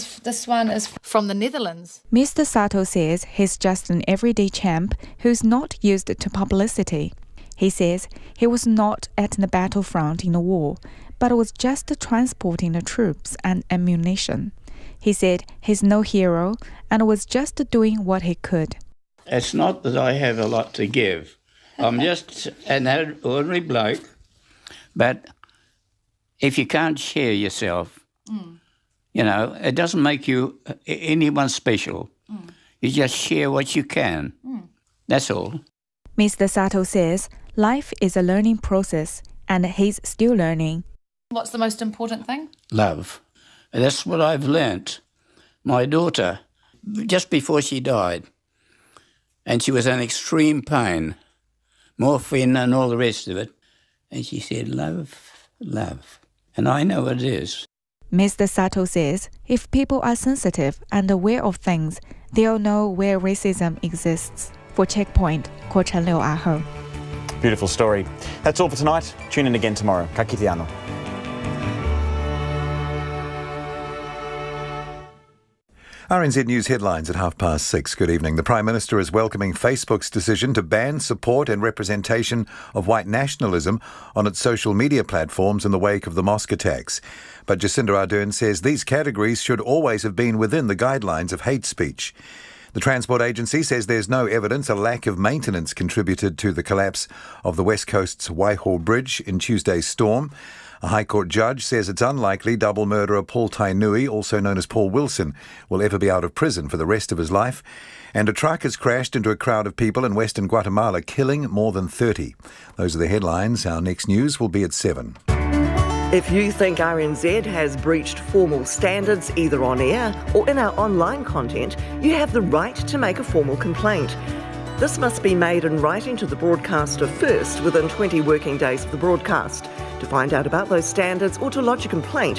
is from the Netherlands. Mr. Sato says he's just an everyday champ who's not used to publicity. He says he was not at the battlefront in the war, but was just transporting the troops and ammunition. He said he's no hero and was just doing what he could. It's not that I have a lot to give. I'm just an ordinary bloke. But if you can't share yourself, you know, it doesn't make you anyone special. You just share what you can. That's all. Mr. Sato says life is a learning process and he's still learning. What's the most important thing? Love. That's what I've learnt. My daughter, just before she died, and she was in extreme pain, morphine and all the rest of it, and she said, love, love. And I know what it is. Mr. Sato says if people are sensitive and aware of things, they'll know where racism exists. For Checkpoint, Ko Chen Liu Aho. Beautiful story. That's all for tonight. Tune in again tomorrow. Ka kite anō. RNZ News headlines at 6:30. Good evening. The Prime Minister is welcoming Facebook's decision to ban support and representation of white nationalism on its social media platforms in the wake of the mosque attacks. But Jacinda Ardern says these categories should always have been within the guidelines of hate speech. The Transport Agency says there's no evidence a lack of maintenance contributed to the collapse of the West Coast's Waihao Bridge in Tuesday's storm. A High Court judge says it's unlikely double murderer Paul Tainui, also known as Paul Wilson, will ever be out of prison for the rest of his life. And a truck has crashed into a crowd of people in western Guatemala, killing more than 30. Those are the headlines. Our next news will be at 7. If you think RNZ has breached formal standards either on air or in our online content, you have the right to make a formal complaint. This must be made in writing to the broadcaster first within 20 working days of the broadcast. To find out about those standards or to lodge a complaint,